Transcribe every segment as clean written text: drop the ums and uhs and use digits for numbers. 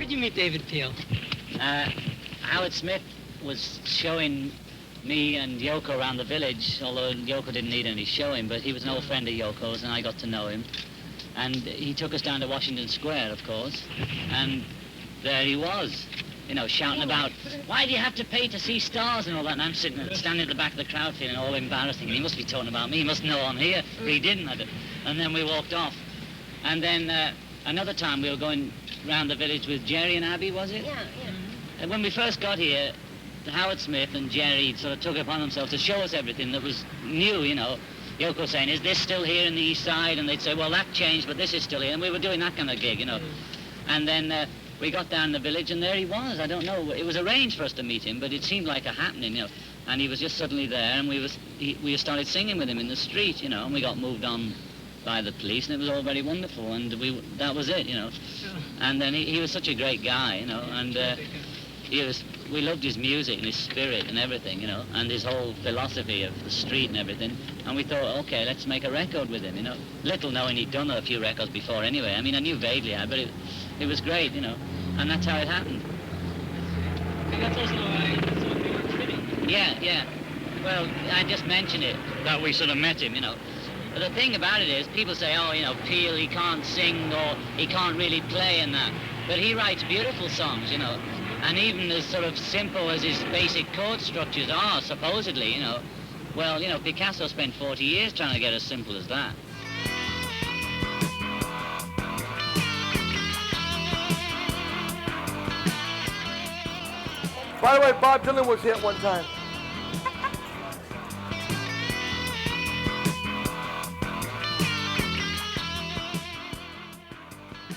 did you meet David Peel? Howard Smith was showing me and Yoko around the village, although Yoko didn't need any showing, but he was an old friend of Yoko's, and I got to know him. And he took us down to Washington Square, of course, and there he was, you know, shouting about, why do you have to pay to see stars and all that? And I'm standing at the back of the crowd feeling all embarrassing, and he must be talking about me, he must know I'm here, but he didn't. And then we walked off. And then another time we were going round the village with Jerry and Abby, was it? Yeah. And when we first got here, Howard Smith and Jerry sort of took it upon themselves to show us everything that was new, you know. Yoko saying, is this still here in the East Side? And they'd say, well, that changed, but this is still here. And we were doing that kind of gig, you know. And then we got down the village, and there he was. I don't know. It was arranged for us to meet him, but it seemed like a happening, you know. And he was just suddenly there, and we started singing with him in the street, you know, and we got moved on by the police, and it was all very wonderful, and that was it, you know. And then he was such a great guy, you know, and we loved his music and his spirit and everything, you know, and his whole philosophy of the street and everything. And we thought, okay, let's make a record with him, you know. Little knowing he'd done a few records before anyway. I mean, I knew vaguely, but it was great, you know, and that's how it happened. Okay, that's also New York City. Yeah. Well, I just mentioned it, that we sort of met him, you know. But the thing about it is, people say, oh, you know, Peel, he can't sing or he can't really play and that. But he writes beautiful songs, you know. And even as sort of simple as his basic chord structures are, supposedly, you know, well, you know, Picasso spent 40 years trying to get as simple as that. By the way, Bob Dylan was here at one time.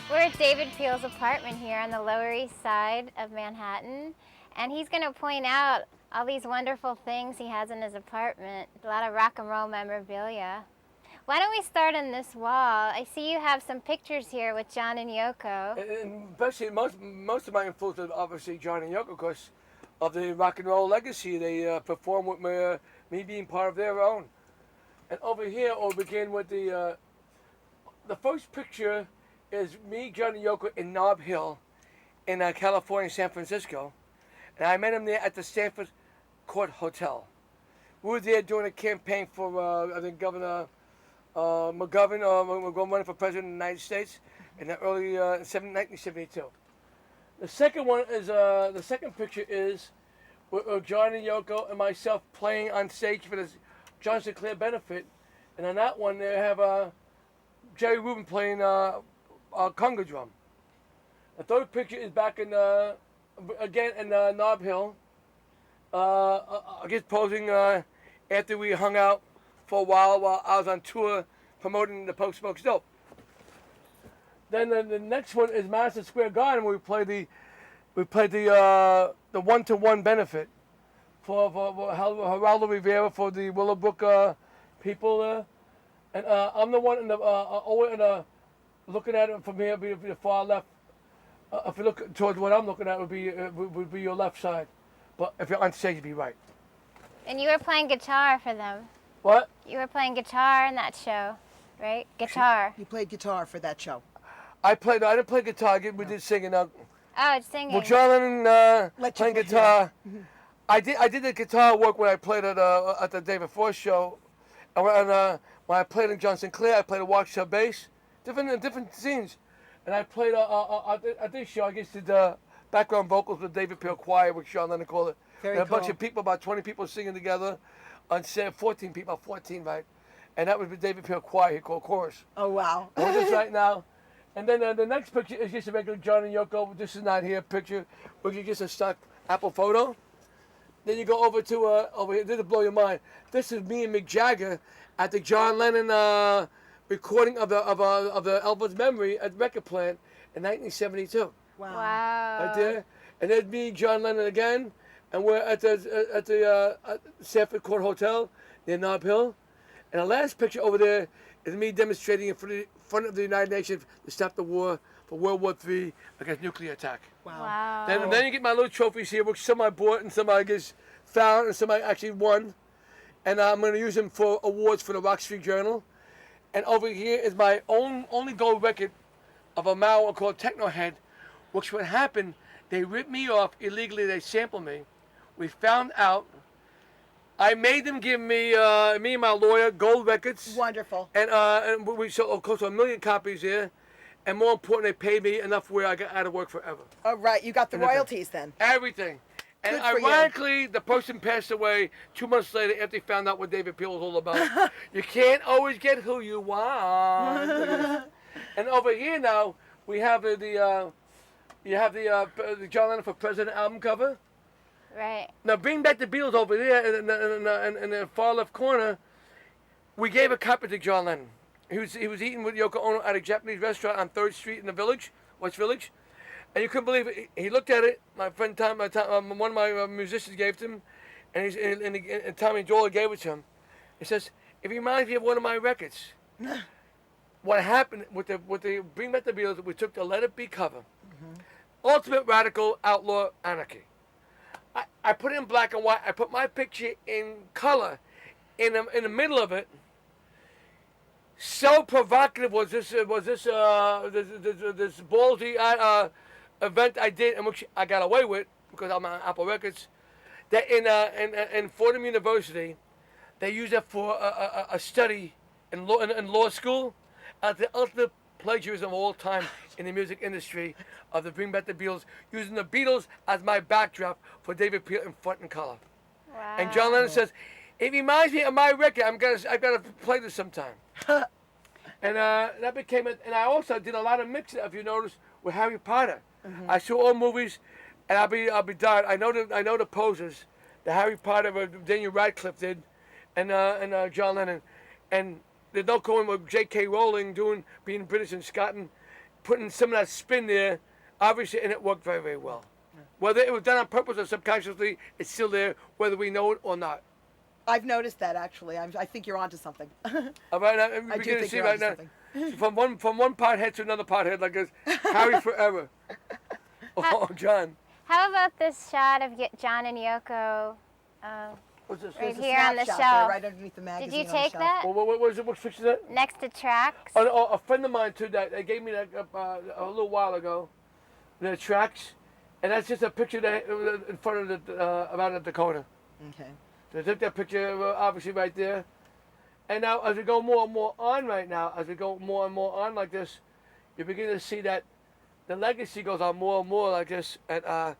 We're at David Peel's apartment here on the Lower East Side of Manhattan, and he's going to point out all these wonderful things he has in his apartment, a lot of rock and roll memorabilia. Why don't we start on this wall? I see you have some pictures here with John and Yoko. And especially most of my influence is obviously John and Yoko because of the rock and roll legacy. They perform with me being part of their own. And over here, we'll begin with the first picture is me, John, and Yoko in Nob Hill in California, San Francisco. And I met him there at the Stanford Court Hotel. We were there doing a campaign for, I think, Governor McGovern, we're going running for President of the United States in the early 1972. The second one is, the second picture is with John and Yoko and myself playing on stage for the John Sinclair benefit. And on that one, they have Jerry Rubin playing conga drum. The third picture is back in again in Nob Hill. I guess posing after we hung out for a while I was on tour promoting the Pope Smokes Dope. Then the next one is Madison Square Garden, where we played the one-to-one benefit for Geraldo Rivera for the Willowbrook people, and I'm the one in the looking at it from here, be the far left. If you look towards what I'm looking at, would be your left side. But if you're on stage, you'd be right. And you were playing guitar for them. What? You were playing guitar in that show, right? Guitar. You played guitar for that show. I didn't play guitar. We did singing. Oh, it's singing. Well, John Lennon playing guitar. I did the guitar work when I played at the David Force show. And when I played in John Sinclair, I played a Waukesha bass. Different scenes. And I played at this show, I guess, did background vocals with David Peel Choir, which John Lennon called it. Very cool. A cool. bunch of people, about 20 people singing together. On set, 14 people, 14, right? And that was the David Peel Choir, he called chorus. Oh, wow. We're just right now. And then the next picture is just a regular John and Yoko. This is not here picture, which is just a stock Apple photo. Then you go over to, over here, this will blow your mind. This is me and Mick Jagger at the John Lennon recording of the Elvis Memory at Record Plant in 1972. Wow. Right there. And there's me, John Lennon again. And we're at the Stanford Court Hotel near Nob Hill. And the last picture over there is me demonstrating in front of the United Nations to stop the war for World War III against nuclear attack. Wow. Then you get my little trophies here, which some I bought and some I guess found and some I actually won. And I'm going to use them for awards for the Rock Street Journal. And over here is my only gold record of a Mao called Techno Head, Which what happened, they ripped me off illegally. They sampled me. We found out. I made them give me, me and my lawyer, gold records. Wonderful. And we sold close to 1 million copies here. And more important, they paid me enough where I got out of work forever. Oh, right. You got the Nothing. royalties then. Everything. And Good for you. ironically, the person passed away 2 months later after they found out what David Peel was all about. You can't always get who you want. And over here now, we have the John Lennon for President album cover. Right. Now bring back the Beatles over there in the far left corner. We gave a copy to John Lennon. He was eating with Yoko Ono at a Japanese restaurant on 3rd Street in the Village, West Village. And you couldn't believe it. He looked at it. My friend Tom, one of my musicians gave it to him, and Tommy Joel gave it to him. He says, "It reminds me of one of my records." What happened with the Bring Back the Beatles? We took the Let It Be cover, Ultimate Radical Outlaw Anarchy. I put it in black and white. I put my picture in color, in the middle of it. So provocative was this ballsy event I did, in which I got away with because I'm on Apple Records. That in Fordham University, they used it for a study in law school as the ultimate plagiarism of all time in the music industry of the Bring Back the Beatles, using the Beatles as my backdrop for David Peel in front and color. Wow. And John Lennon says, "It reminds me of my record. I've got to play this sometime." And that became it. And I also did a lot of mixing, if you notice, with Harry Potter. I saw all movies, and I'll be darned. I know the poses that Harry Potter, Daniel Radcliffe did, and John Lennon, and there's no going with J.K. Rowling being British and Scotland, putting some of that spin there, obviously, and it worked very, very well. Whether it was done on purpose or subconsciously, it's still there, whether we know it or not. I've noticed that, actually. I think you're onto something. All right, now, I we do can think see you're right onto now, something. from one pothead to another pothead, like this, Harry forever. Oh, John. How about this shot of John and Yoko What's this? right There's a here on the snapshot shelf? there, right underneath the magazine. Did you on the take shelf. that? What was it? What picture is that? Next to tracks? Oh, a friend of mine too. That they gave me that a little while ago. The tracks, and that's just a picture that in front of the around the Dakota. Okay. So I took that picture, obviously right there. And now, as we go more and more on right now, as we go more and more on like this, you begin to see that the legacy goes on more and more like this. And as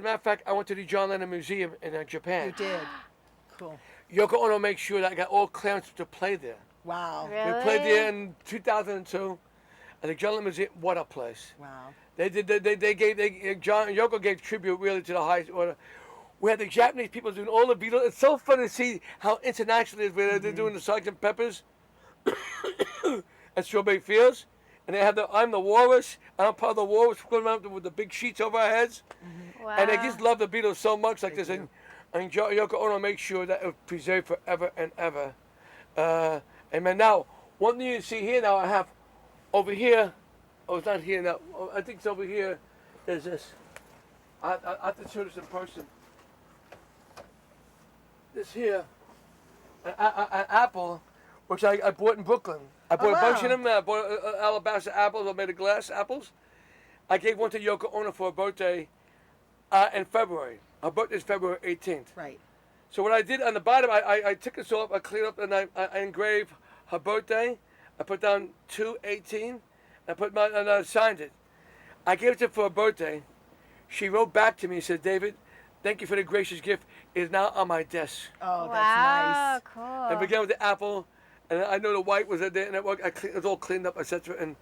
a matter of fact, I went to the John Lennon Museum in Japan. You did. Cool. Yoko Ono made sure that I got all clearance to play there. Wow. Really? We played there in 2002 at the John Lennon Museum. What a place! Wow. Yoko gave tribute really to the highest order. We had the Japanese people doing all the Beatles. It's so fun to see how international it is. Where they're doing the Sgt. Peppers and Strawberry Fields, and they have I'm the Walrus. I'm part of the Walrus going around with the big sheets over our heads, Wow. and they just love the Beatles so much like this. And Yoko Ono makes sure that it was preserved forever and ever. And man, now one thing you see here now, I have over here. Oh, it's not here now. Oh, I think it's over here. There's this. I have to show this in person. This here, an apple, which I bought in Brooklyn. I bought a bunch of them. I bought alabaster apples. I made of glass apples. I gave one to Yoko Ono for her birthday in February. Her birthday is February 18th. Right. So what I did on the bottom, I took this off, I cleaned up, and I engraved her birthday. I put down 2/18. And I signed it. I gave it to her for her birthday. She wrote back to me and said, "David, thank you for the gracious gift. It is now on my desk." Oh, Wow, that's nice. cool. And began with the apple, and I know the white was there, and it was all cleaned up, etc. And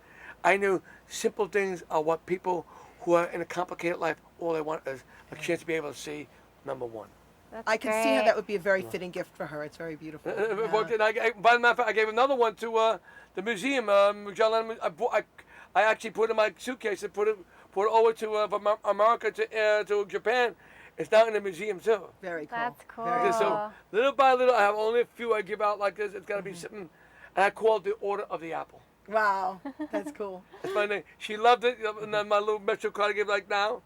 I knew simple things are what people who are in a complicated life, all they want is a chance to be able to see number one. That's I can see how great. that would be a very fitting gift for her. It's very beautiful. By Yeah. the matter of fact, I gave another one to the museum. John Lennon. I actually put it in my suitcase and put it over to from America to Japan. It's now in the museum too. Very cool. That's cool. Very Okay, so little by little, I have only a few I give out like this. It's got to be something, and I call it the Order of the Apple. Wow. That's cool. That's my name. She loved it. And then my little Metro card I give like now,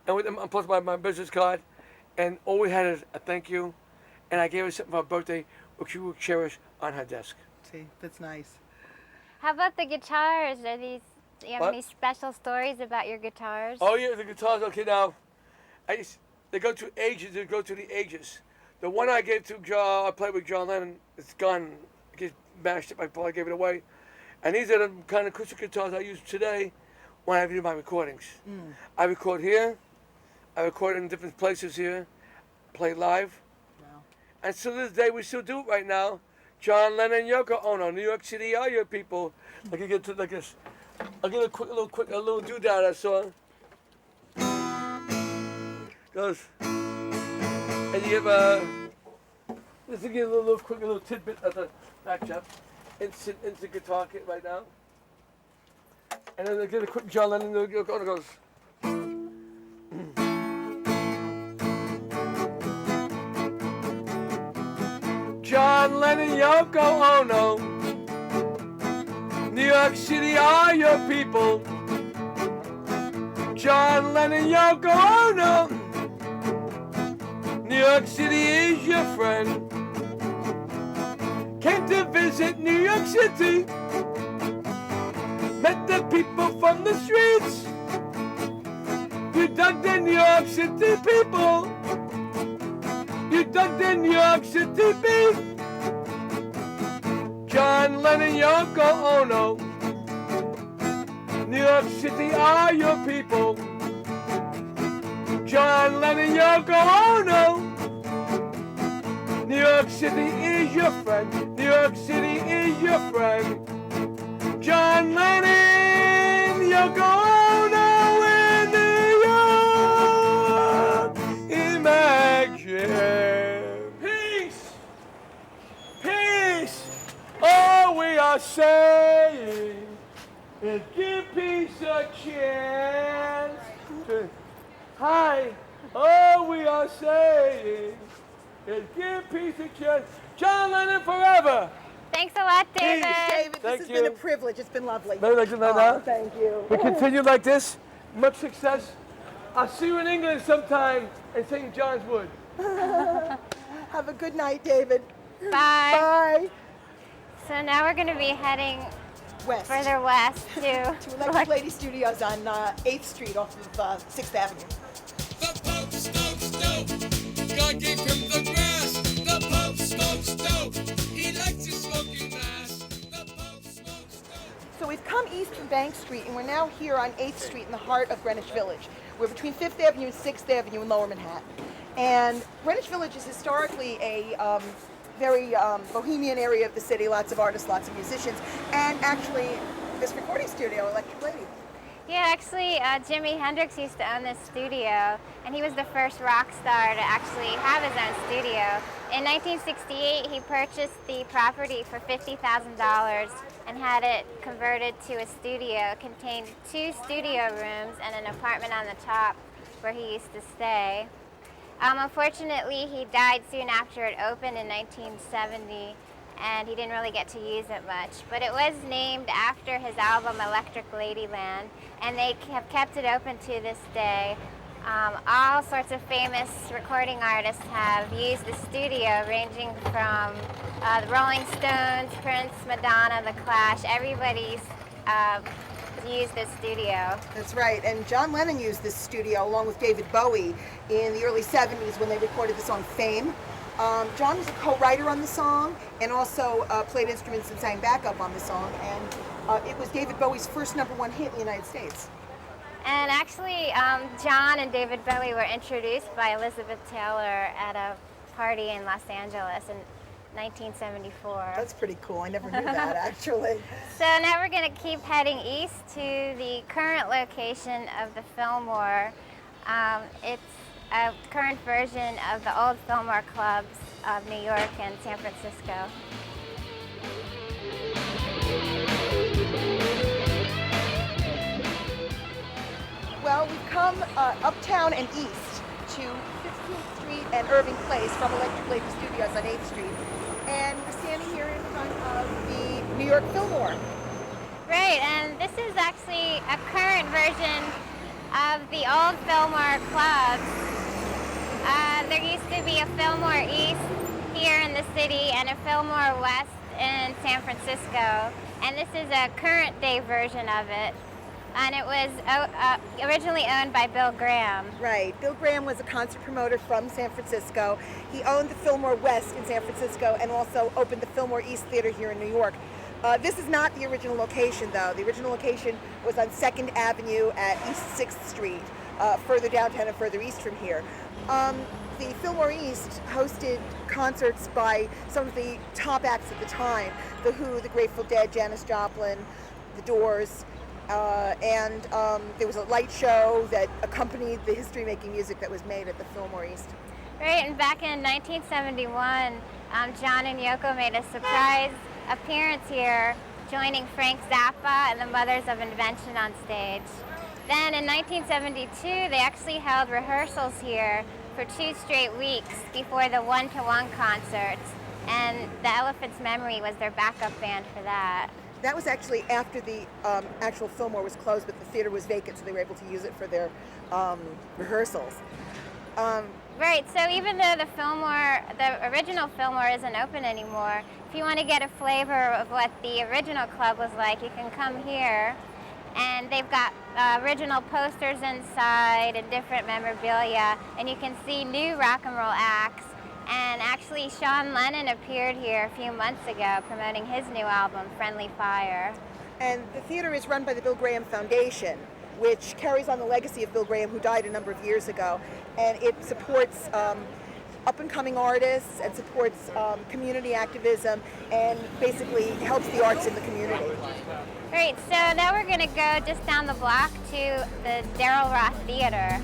and with plus my business card, and all we had is a thank you, and I gave her something for her birthday, which she will cherish on her desk. See, that's nice. How about the guitars? Are these Do you have What? any special stories about your guitars? Oh yeah, the guitars. Okay, now, they go through ages. They go through the ages. The one I gave to I played with John Lennon. It's gone. It gets mashed up. I gave it away. And these are the kind of acoustic guitars I use today when I do my recordings. I record here. I record in different places here. Play live. Wow. And to this day, we still do it right now. John Lennon, Yoko Ono, New York City are your people. Like I get to like this. I'll get a little doodad I saw. Goes, and you give just to give a little tidbit of the back up into guitar kit right now. And then I get a quick John Lennon, Yoko Ono goes. John Lennon, Yoko Ono, New York City are your people. John Lennon, Yoko Ono, New York City is your friend. Came to visit New York City, met the people from the streets. You dug the New York City people. You dug the New York City beat. John Lennon, Yoko Ono, New York City are your people. John Lennon, Yoko Ono, New York City is your friend. New York City is your friend. John Lennon, Yoko Ono in New York. Imagine peace, peace. All we are saying is give peace a chance. Hi. All we are saying is give peace a chance. John Lennon forever. Thanks a lot, David. David, this Thank has you. been a privilege. It's been lovely. Very like that. Thank you. We continue like this. Much success. I'll see you in England sometime in St. John's Wood. Have a good night, David. Bye. Bye. So now we're going to be heading West. further west to To Electric Lady Studios on 8th Street off of 6th Avenue. The Pope smokes dope. God gave him the grass. The Pope smokes dope. He likes his smoking glass. The Pope smokes dope. So we've come east from Bank Street, and we're now here on 8th Street in the heart of Greenwich Village. We're between 5th Avenue and 6th Avenue in Lower Manhattan. And Greenwich Village is historically a very bohemian area of the city, lots of artists, lots of musicians, and actually this recording studio, Electric Lady. Yeah, actually, Jimi Hendrix used to own this studio, and he was the first rock star to actually have his own studio. In 1968, he purchased the property for $50,000 and had it converted to a studio. It contained 2 studio rooms and an apartment on the top where he used to stay. Unfortunately, he died soon after it opened in 1970, and he didn't really get to use it much. But it was named after his album Electric Ladyland, and they have kept it open to this day. All sorts of famous recording artists have used the studio, ranging from the Rolling Stones, Prince, Madonna, The Clash. Everybody's used this studio. That's right, and John Lennon used this studio along with David Bowie in the early 70s when they recorded the song Fame. John was a co-writer on the song and also played instruments and sang backup on the song, and it was David Bowie's first #1 hit in the United States. And actually, John and David Bowie were introduced by Elizabeth Taylor at a party in Los Angeles in 1974. That's pretty cool. I never knew that, actually. So now we're going to keep heading east to the current location of the Fillmore. It's a current version of the old Fillmore clubs of New York and San Francisco. Well, we've come uptown and east to 15th Street and Irving Place from Electric Lady Studios on 8th Street. And we're standing here in front of the New York Fillmore. Right, and this is actually a current version of the old Fillmore clubs. There used to be a Fillmore East here in the city and a Fillmore West in San Francisco. And this is a current day version of it. And it was originally owned by Bill Graham. Right. Bill Graham was a concert promoter from San Francisco. He owned the Fillmore West in San Francisco and also opened the Fillmore East Theater here in New York. This is not the original location, though. The original location was on 2nd Avenue at East 6th Street, further downtown and further east from here. The Fillmore East hosted concerts by some of the top acts at the time: The Who, The Grateful Dead, Janis Joplin, The Doors, and there was a light show that accompanied the history-making music that was made at the Fillmore East. Right, and back in 1971, John and Yoko made a surprise appearance here, joining Frank Zappa and the Mothers of Invention on stage. Then in 1972, they actually held rehearsals here for 2 straight weeks before the one-to-one concerts, and the Elephant's Memory was their backup band for that. That was actually after the actual Fillmore was closed, but the theater was vacant, so they were able to use it for their rehearsals. Right, so even though the original Fillmore isn't open anymore, if you want to get a flavor of what the original club was like, you can come here. And they've got original posters inside and different memorabilia, and you can see new rock and roll acts. And actually, Sean Lennon appeared here a few months ago promoting his new album, Friendly Fire. And the theater is run by the Bill Graham Foundation, which carries on the legacy of Bill Graham, who died a number of years ago. And it supports up-and-coming artists and supports community activism and basically helps the arts in the community. Great, so now we're going to go just down the block to the Darrell Roth Theater.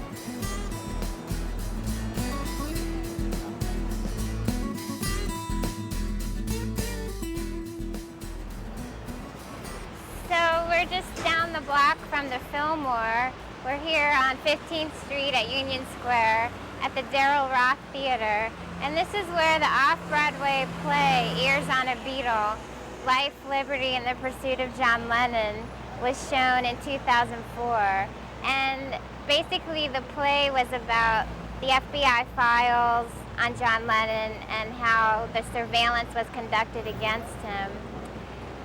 So we're just down the block from the Fillmore. We're here on 15th Street at Union Square at the Darrell Roth Theater. And this is where the off-Broadway play, Ears on a Beetle, Life, Liberty, and the Pursuit of John Lennon, was shown in 2004. And basically the play was about the FBI files on John Lennon and how the surveillance was conducted against him.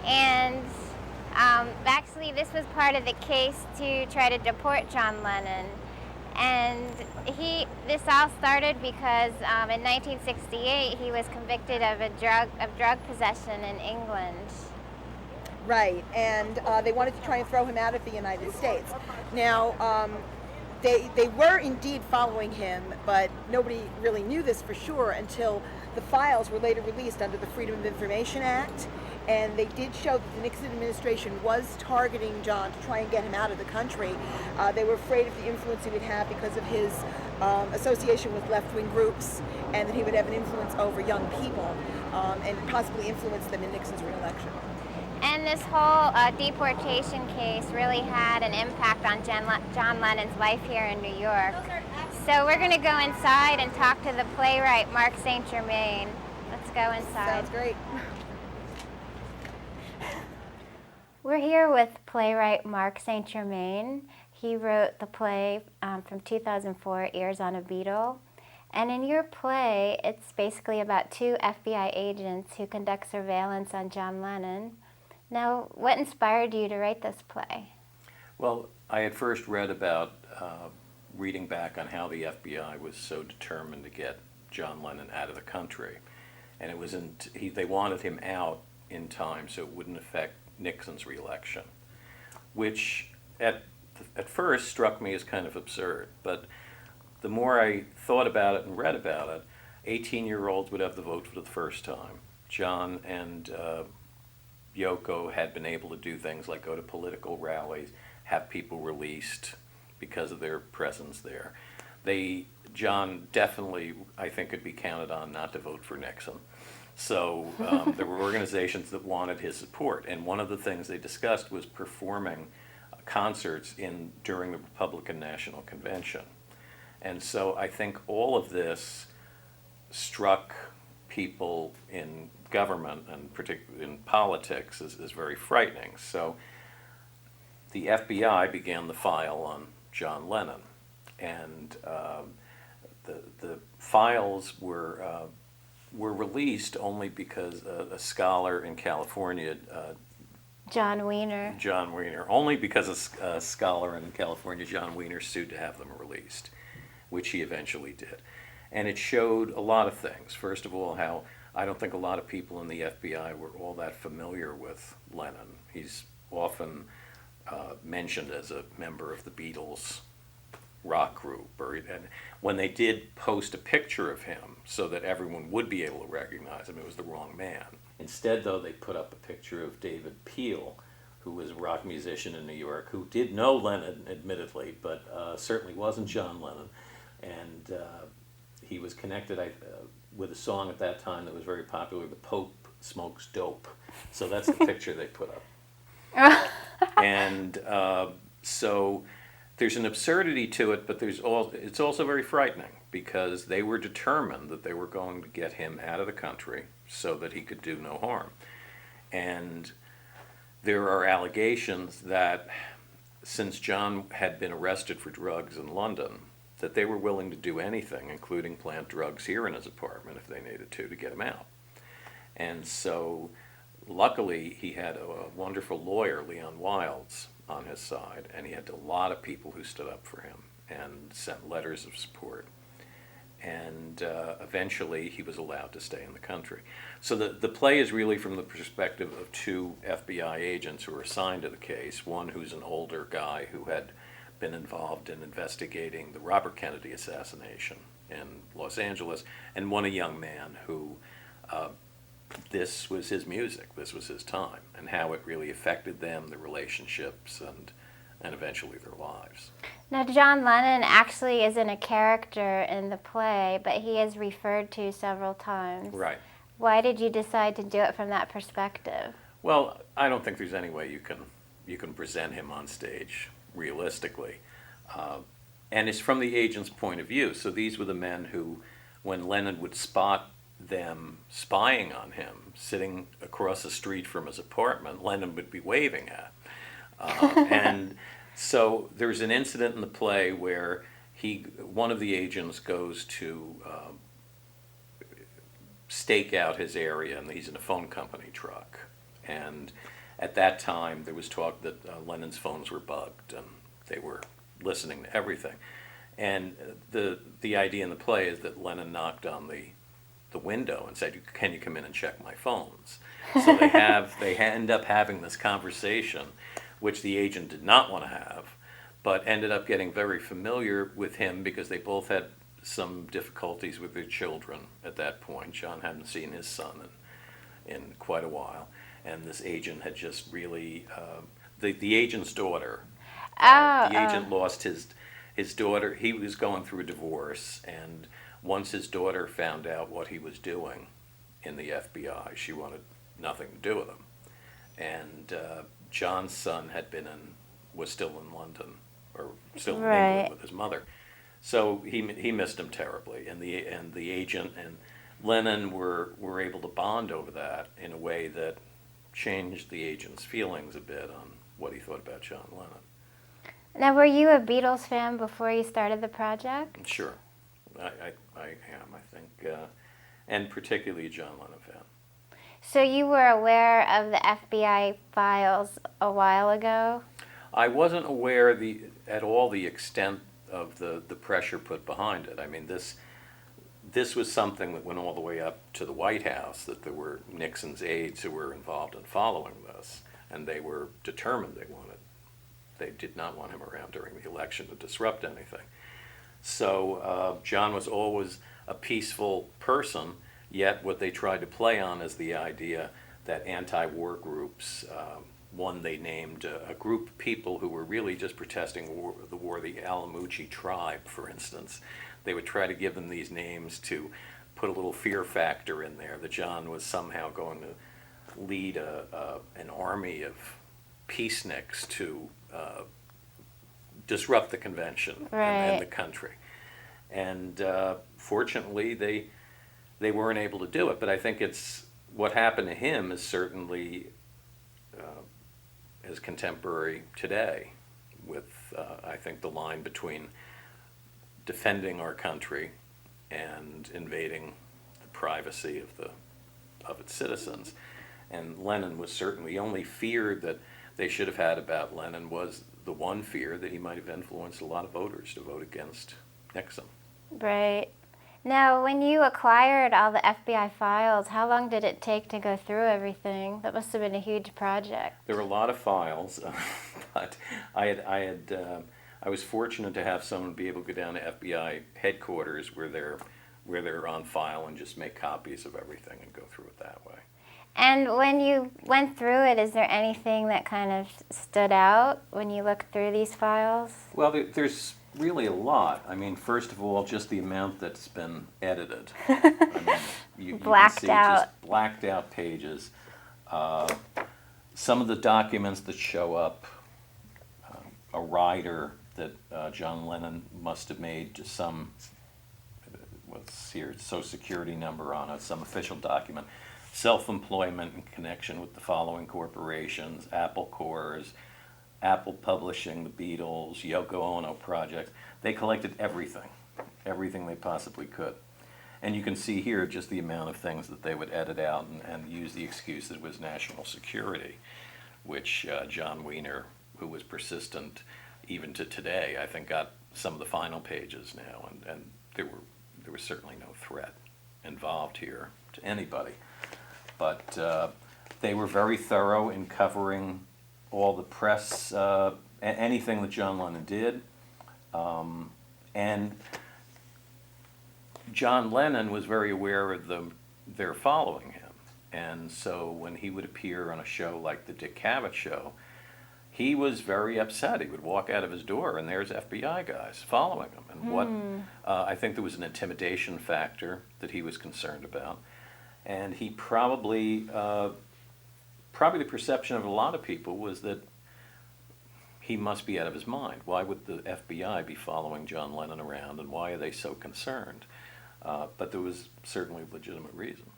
And actually this was part of the case to try to deport John Lennon. And this all started because in 1968 he was convicted of drug possession in England. Right, and they wanted to try and throw him out of the United States. Now, they were indeed following him, but nobody really knew this for sure until the files were later released under the Freedom of Information Act. And they did show that the Nixon administration was targeting John to try and get him out of the country. They were afraid of the influence he would have because of his association with left-wing groups, and that he would have an influence over young people and possibly influence them in Nixon's re-election. And this whole deportation case really had an impact on John Lennon's life here in New York. So we're going to go inside and talk to the playwright Mark St. Germain. Let's go inside. Sounds great. We're here with playwright Mark St. Germain. He wrote the play from 2004, Ears on a Beetle. And in your play, it's basically about 2 FBI agents who conduct surveillance on John Lennon. Now, what inspired you to write this play? Well, I had first read about reading back on how the FBI was so determined to get John Lennon out of the country. And it was they wanted him out in time so it wouldn't affect Nixon's re-election, which at first struck me as kind of absurd. But the more I thought about it and read about it, 18-year-olds would have the vote for the first time. John and Yoko had been able to do things like go to political rallies, have people released because of their presence there. John definitely, I think, could be counted on not to vote for Nixon. So there were organizations that wanted his support, and one of the things they discussed was performing concerts during the Republican National Convention. And so I think all of this struck people in government and particularly in politics as very frightening. So the FBI began the file on John Lennon, and the files were released only because a scholar in California John Wiener. John Wiener, only because a scholar in California, John Wiener, sued to have them released, which he eventually did. And it showed a lot of things. First of all, how I don't think a lot of people in the FBI were all that familiar with Lennon. He's often mentioned as a member of the Beatles rock group, and when they did post a picture of him so that everyone would be able to recognize him, it was the wrong man. Instead, though, they put up a picture of David Peel, who was a rock musician in New York, who did know Lennon, admittedly, but certainly wasn't John Lennon. And he was connected with a song at that time that was very popular, The Pope Smokes Dope. So that's the picture they put up. And so there's an absurdity to it, but it's also very frightening, because they were determined that they were going to get him out of the country so that he could do no harm. And there are allegations that since John had been arrested for drugs in London, that they were willing to do anything, including plant drugs here in his apartment if they needed to get him out. And so luckily he had a wonderful lawyer, Leon Wilds, on his side, and he had a lot of people who stood up for him and sent letters of support. And eventually he was allowed to stay in the country. So the play is really from the perspective of two FBI agents who are assigned to the case, one who's an older guy who had been involved in investigating the Robert Kennedy assassination in Los Angeles, and one a young man who this was his music, this was his time, and how it really affected them, the relationships, and eventually their lives. Now, John Lennon actually isn't a character in the play, but he is referred to several times. Right. Why did you decide to do it from that perspective? Well, I don't think there's any way you can present him on stage realistically. And it's from the agent's point of view. So these were the men who, when Lennon would spot them spying on him, sitting across the street from his apartment, Lennon would be waving at. And so there's an incident in the play where one of the agents goes to stake out his area, and he's in a phone company truck. And at that time, there was talk that Lennon's phones were bugged, and they were listening to everything. And the idea in the play is that Lennon knocked on the window and said, "Can you come in and check my phones?" So they end up having this conversation, which the agent did not want to have, but ended up getting very familiar with him because they both had some difficulties with their children at that point. John hadn't seen his son in quite a while, and this agent had just really the agent's daughter. The agent lost his daughter. He was going through a divorce, and once his daughter found out what he was doing in the FBI, she wanted nothing to do with him. And John's son was still in London, or still in England with his mother. So he missed him terribly, and the agent and Lennon were able to bond over that in a way that changed the agent's feelings a bit on what he thought about John Lennon. Now, were you a Beatles fan before you started the project? Sure, I am, I think, and particularly a John Lennon fan. So you were aware of the FBI files a while ago? I wasn't aware at all the extent of the pressure put behind it. I mean, this was something that went all the way up to the White House, that there were Nixon's aides who were involved in following this, and they were determined they did not want him around during the election to disrupt anything. So John was always a peaceful person, yet what they tried to play on is the idea that anti-war groups, one they named a group of people who were really just protesting the war, the Alamuchi tribe, for instance. They would try to give them these names to put a little fear factor in there, that John was somehow going to lead an army of peaceniks to disrupt the convention and the country. And fortunately, they weren't able to do it. But I think what happened to him is certainly is contemporary today, with I think the line between defending our country and invading the privacy of its citizens. And Lennon was certainly, the only fear that they should have had about Lennon was the one fear that he might have influenced a lot of voters to vote against Nixon. Right. Now, when you acquired all the FBI files, how long did it take to go through everything? That must have been a huge project. There were a lot of files, but I was fortunate to have someone be able to go down to FBI headquarters where they're on file and just make copies of everything and go through it that way. And when you went through it, is there anything that kind of stood out when you looked through these files? Well, there's really a lot. I mean, first of all, just the amount that's been edited. I mean, you Blacked can see out. just blacked out pages. Some of the documents that show up, a rider that John Lennon must have made to some, what's here, Social Security number on it, some official document. Self-employment in connection with the following corporations: Apple Corps, Apple Publishing, the Beatles, Yoko Ono projects. They collected everything they possibly could. And you can see here just the amount of things that they would edit out and use the excuse that it was national security, which John Wiener, who was persistent even to today, I think got some of the final pages now, and there was certainly no threat involved here to anybody. But they were very thorough in covering all the press, anything that John Lennon did. And John Lennon was very aware of their following him. And so when he would appear on a show like the Dick Cavett Show, he was very upset. He would walk out of his door and there's FBI guys following him. And I think there was an intimidation factor that he was concerned about. And he probably the perception of a lot of people was that he must be out of his mind. Why would the FBI be following John Lennon around, and why are they so concerned? But there was certainly a legitimate reason.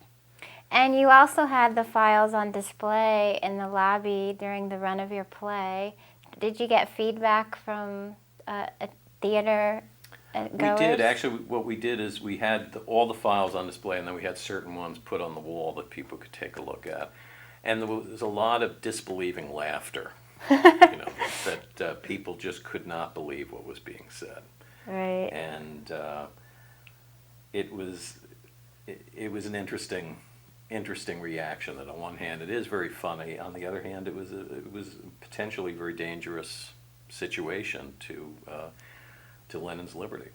And you also had the files on display in the lobby during the run of your play. Did you get feedback from a theater goers? We did. Actually, what we did is we had all the files on display, and then we had certain ones put on the wall that people could take a look at. And there was a lot of disbelieving laughter, that people just could not believe what was being said. Right. And it was an interesting reaction. That on one hand, it is very funny. On the other hand, it was a potentially very dangerous situation to Lennon's liberty.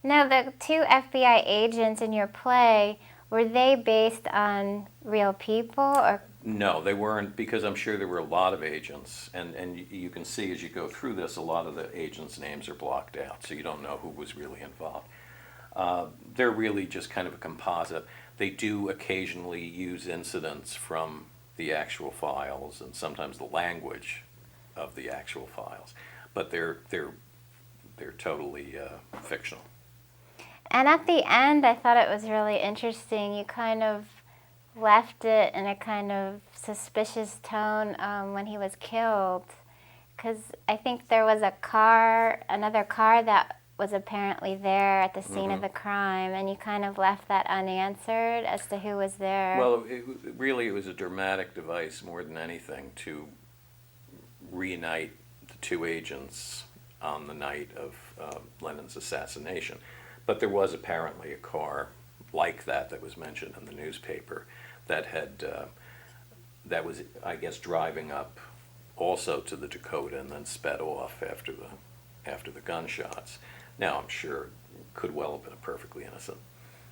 Now, the two FBI agents in your play, were they based on real people, or? No, they weren't, because I'm sure there were a lot of agents, and you can see as you go through this, a lot of the agents' names are blocked out, so you don't know who was really involved. They're really just kind of a composite. They do occasionally use incidents from the actual files and sometimes the language of the actual files, but they're totally fictional. And at the end, I thought it was really interesting. You kind of left it in a kind of suspicious tone when he was killed, because I think there was another car that was apparently there at the scene of the crime, and you kind of left that unanswered as to who was there. Well, it was a dramatic device more than anything to reunite the two agents on the night of Lennon's assassination. But there was apparently a car like that was mentioned in the newspaper that was, I guess, driving up also to the Dakota and then sped off after the gunshots. Now, I'm sure it could well have been a perfectly innocent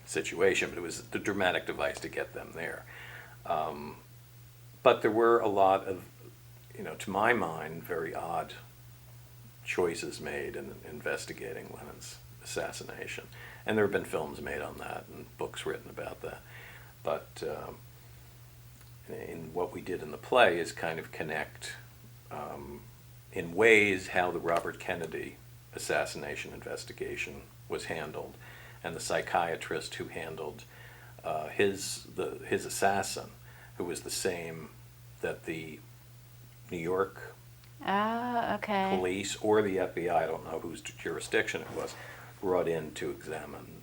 situation, but it was the dramatic device to get them there. But there were a lot of, to my mind, very odd choices made in investigating Lennon's assassination. And there have been films made on that and books written about that. But in what we did in the play is kind of connect in ways how the Robert Kennedy assassination investigation was handled, and the psychiatrist who handled his assassin, who was the same that the New York police or the FBI, I don't know whose jurisdiction it was, brought in to examine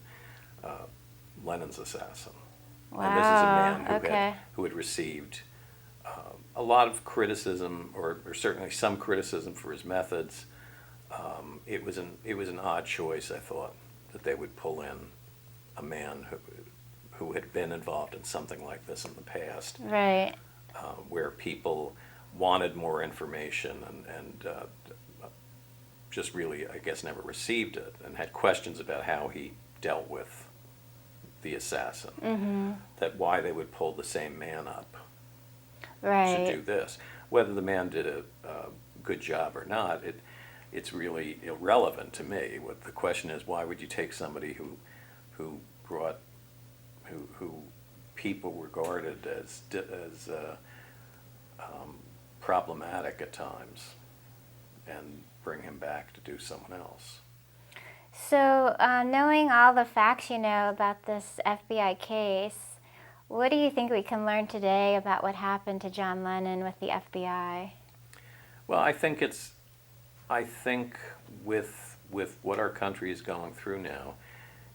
Lennon's assassin. Wow. And this is a man who had received a lot of criticism, or certainly some criticism for his methods. It was an odd choice, I thought, that they would pull in a man who had been involved in something like this in the past, Right. where people wanted more information and just really, I guess, never received it, and had questions about how he dealt with the assassin. Mm-hmm. That why they would pull the same man up Right. to do this. Whether the man did a good job or not, it's really irrelevant to me. What the question is, why would you take somebody who people regarded as problematic at times, and bring him back to do someone else? So, knowing all the facts you know about this FBI case, what do you think we can learn today about what happened to John Lennon with the FBI? Well, I think with what our country is going through now,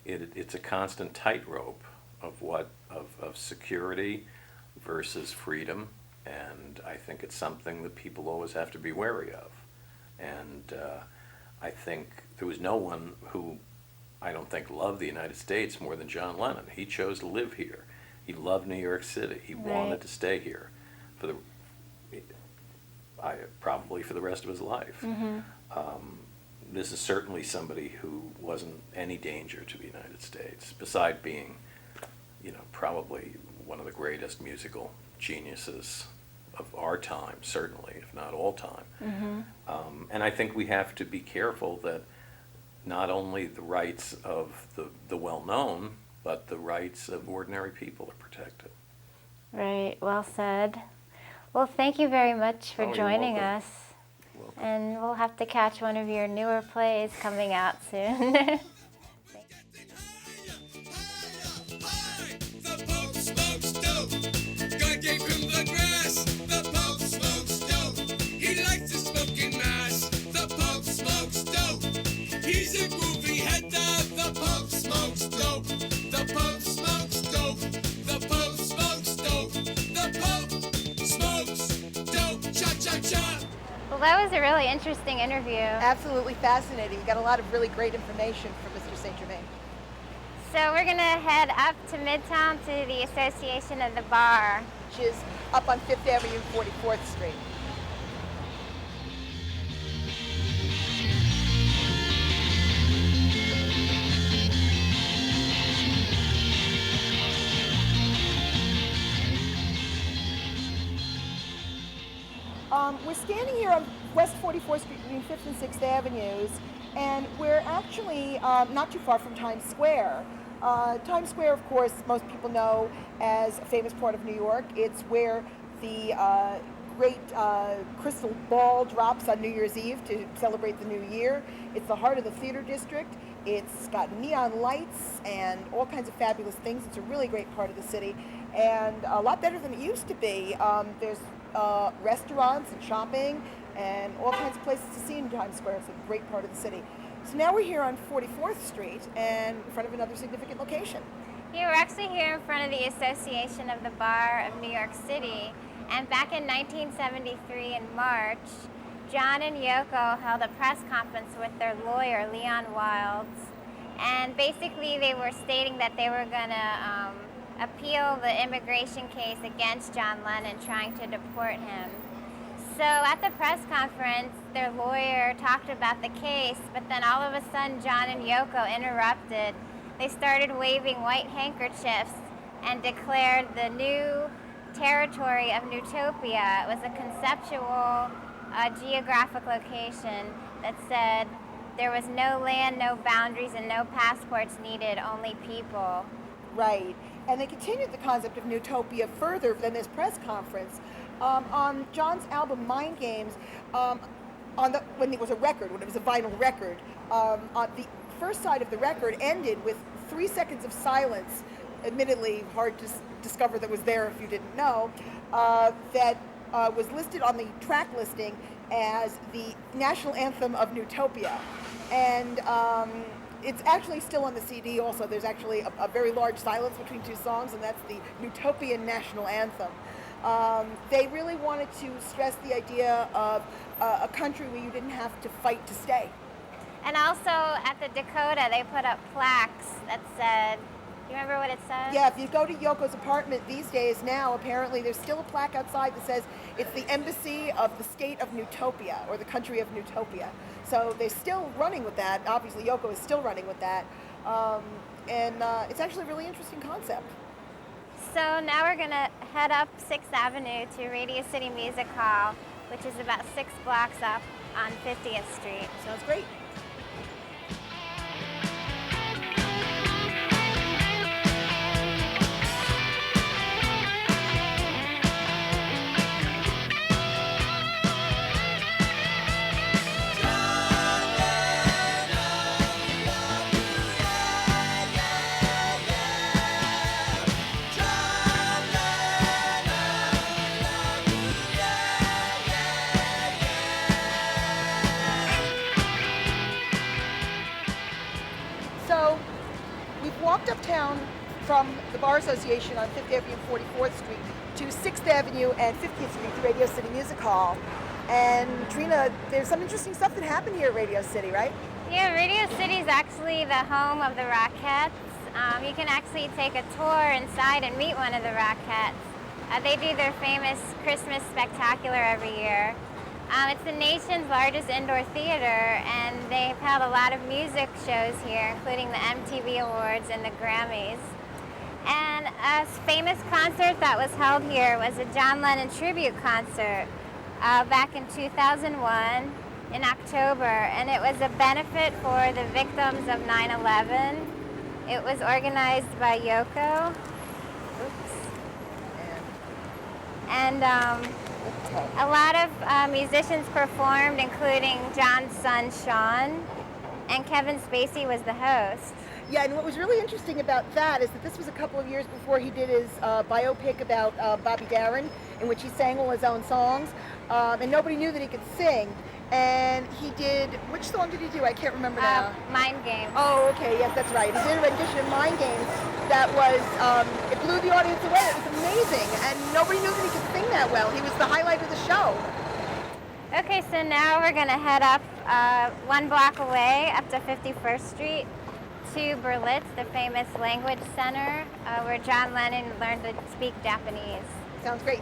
it's a constant tightrope of security versus freedom, and I think it's something that people always have to be wary of. And I think there was no one who I don't think loved the United States more than John Lennon. He chose to live here. He loved New York City. He wanted to stay here probably for the rest of his life. Mm-hmm. This is certainly somebody who wasn't any danger to the United States, beside being, probably one of the greatest musical geniuses of our time, certainly, if not all time. Mm-hmm. And I think we have to be careful that not only the rights of the well-known, but the rights of ordinary people are protected. Right, well said. Well, thank you very much for Oh, you're joining welcome. us. You're welcome. And we'll have to catch one of your newer plays coming out soon. The Pope smokes dope. God gave him the grass. The Pope smokes dope. He likes to smoke in mass. The Pope smokes dope. He's a groovy head. The Pope smokes dope. The Pope smokes dope. The Pope smokes dope. The Pope smokes dope. Cha cha cha. Well, that was a really interesting interview. Absolutely fascinating. We got a lot of really great information from Mr. St. Germain. So we're going to head up to Midtown to the Association of the Bar. Which is up on 5th Avenue, 44th Street. We're standing here on West 44th Street between 5th and 6th Avenues, and we're actually not too far from Times Square. Times Square, of course, most people know as a famous part of New York. It's where the great crystal ball drops on New Year's Eve to celebrate the new year. It's the heart of the theater district. It's got neon lights and all kinds of fabulous things. It's a really great part of the city, and a lot better than it used to be. There's restaurants and shopping and all kinds of places to see in Times Square. It's a great part of the city. So now we're here on 44th Street and in front of another significant location. Yeah, we're actually here in front of the Association of the Bar of New York City. And back in 1973 in March, John and Yoko held a press conference with their lawyer, Leon Wilds. And basically they were stating that they were going to appeal the immigration case against John Lennon, trying to deport him. So at the press conference, their lawyer talked about the case, but then all of a sudden John and Yoko interrupted. They started waving white handkerchiefs and declared the new territory of Newtopia. It was a conceptual geographic location that said there was no land, no boundaries, and no passports needed, only people. Right. And they continued the concept of Newtopia further than this press conference. On John's album Mind Games, when it was a record, when it was a vinyl record, on the first side of the record ended with 3 seconds of silence, admittedly hard to discover that was there if you didn't know, that was listed on the track listing as the national anthem of Newtopia. And it's actually still on the CD also. There's actually a very large silence between two songs, and that's the Newtopian national anthem. They really wanted to stress the idea of a country where you didn't have to fight to stay. And also at the Dakota, they put up plaques that said, you remember what it said? Yeah, if you go to Yoko's apartment these days now, apparently there's still a plaque outside that says it's the embassy of the state of Newtopia, or the country of Newtopia. So they're still running with that. Obviously, Yoko is still running with that. And it's actually a really interesting concept. So now we're going to head up 6th Avenue to Radio City Music Hall, which is about 6 blocks up on 50th Street. Sounds great. So we've walked uptown from the Bar Association on 5th Avenue and 44th Street to 6th Avenue and 50th Street to Radio City Music Hall. And Trina, there's some interesting stuff that happened here at Radio City, right? Yeah, Radio City is actually the home of the Rockettes. You can actually take a tour inside and meet one of the Rockettes. They do their famous Christmas spectacular every year. It's the nation's largest indoor theater, and they've had a lot of music shows here, including the MTV Awards and the Grammys. And a famous concert that was held here was a John Lennon tribute concert back in 2001 in October, and it was a benefit for the victims of 9/11. It was organized by Yoko. Oops. And a lot of musicians performed, including John's son, Sean, and Kevin Spacey was the host. Yeah, and what was really interesting about that is that this was a couple of years before he did his biopic about Bobby Darin, in which he sang all his own songs, and nobody knew that he could sing. And he did, which song did he do? I can't remember now. Mind Games. Oh, okay, yes, that's right. He did a rendition of Mind Games that was, it blew the audience away. It was amazing, and nobody knew that he could sing that well. He was the highlight of the show. Okay, so now we're going to head up 1 block away, up to 51st Street, to Berlitz, the famous language center, where John Lennon learned to speak Japanese. Sounds great.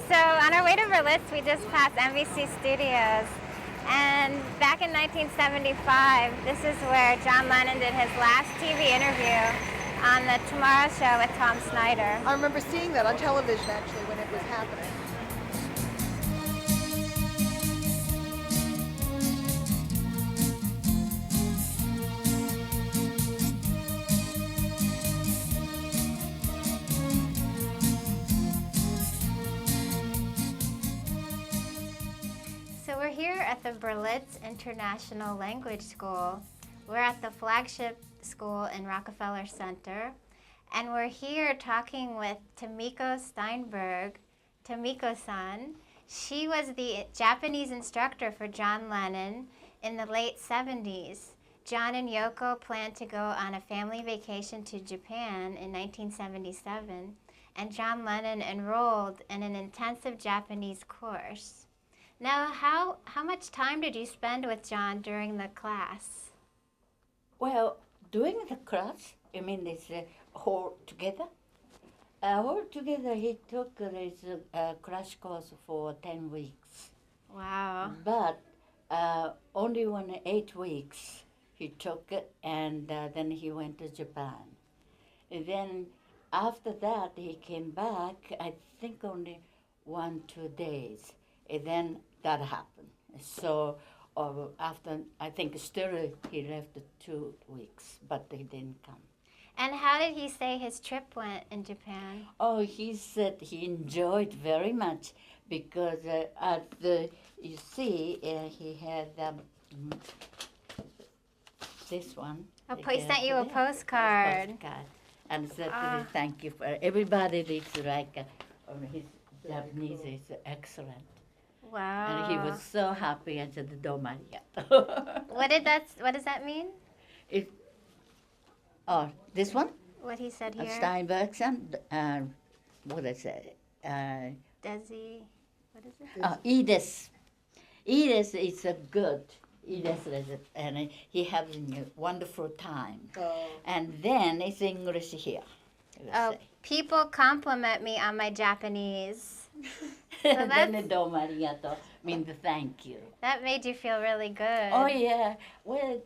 So on our way to Berlitz, we just passed NBC Studios. And back in 1975, this is where John Lennon did his last TV interview on The Tomorrow Show with Tom Snyder. I remember seeing that on television, actually, when it was happening. So we're here at the Berlitz International Language School. We're at the flagship school in Rockefeller Center, and we're here talking with Tomiko Steinberg, Tomiko-san. She was the Japanese instructor for John Lennon in the late 70s. John and Yoko planned to go on a family vacation to Japan in 1977, and John Lennon enrolled in an intensive Japanese course. Now, how much time did you spend with John during the class? Well, during the class, I mean, this whole together. All together, he took this crash course for 10 weeks. Wow. But only 8 weeks he took it, and then he went to Japan. And then after that, he came back, I think only 1-2 days. And then that happened. So after, I think still he left 2 weeks, but he didn't come. And how did he say his trip went in Japan? Oh, he said he enjoyed very much because you see, he had this one. Oh, he sent you a postcard. And said thank you for everybody. It's like his Japanese is excellent. Wow. And he was so happy. I said, "Domo arigato." What does that mean? It, oh, this one? What he said here? Steinbergson, what did I say? Desi. What is it? Oh, Edith. Edith is a good. Edith is and he having a wonderful time. Oh. And then it's English here. I would Oh, say. people compliment me on my Japanese. Then that's- domo arigato means thank you. That made you feel really good. Oh yeah. Well,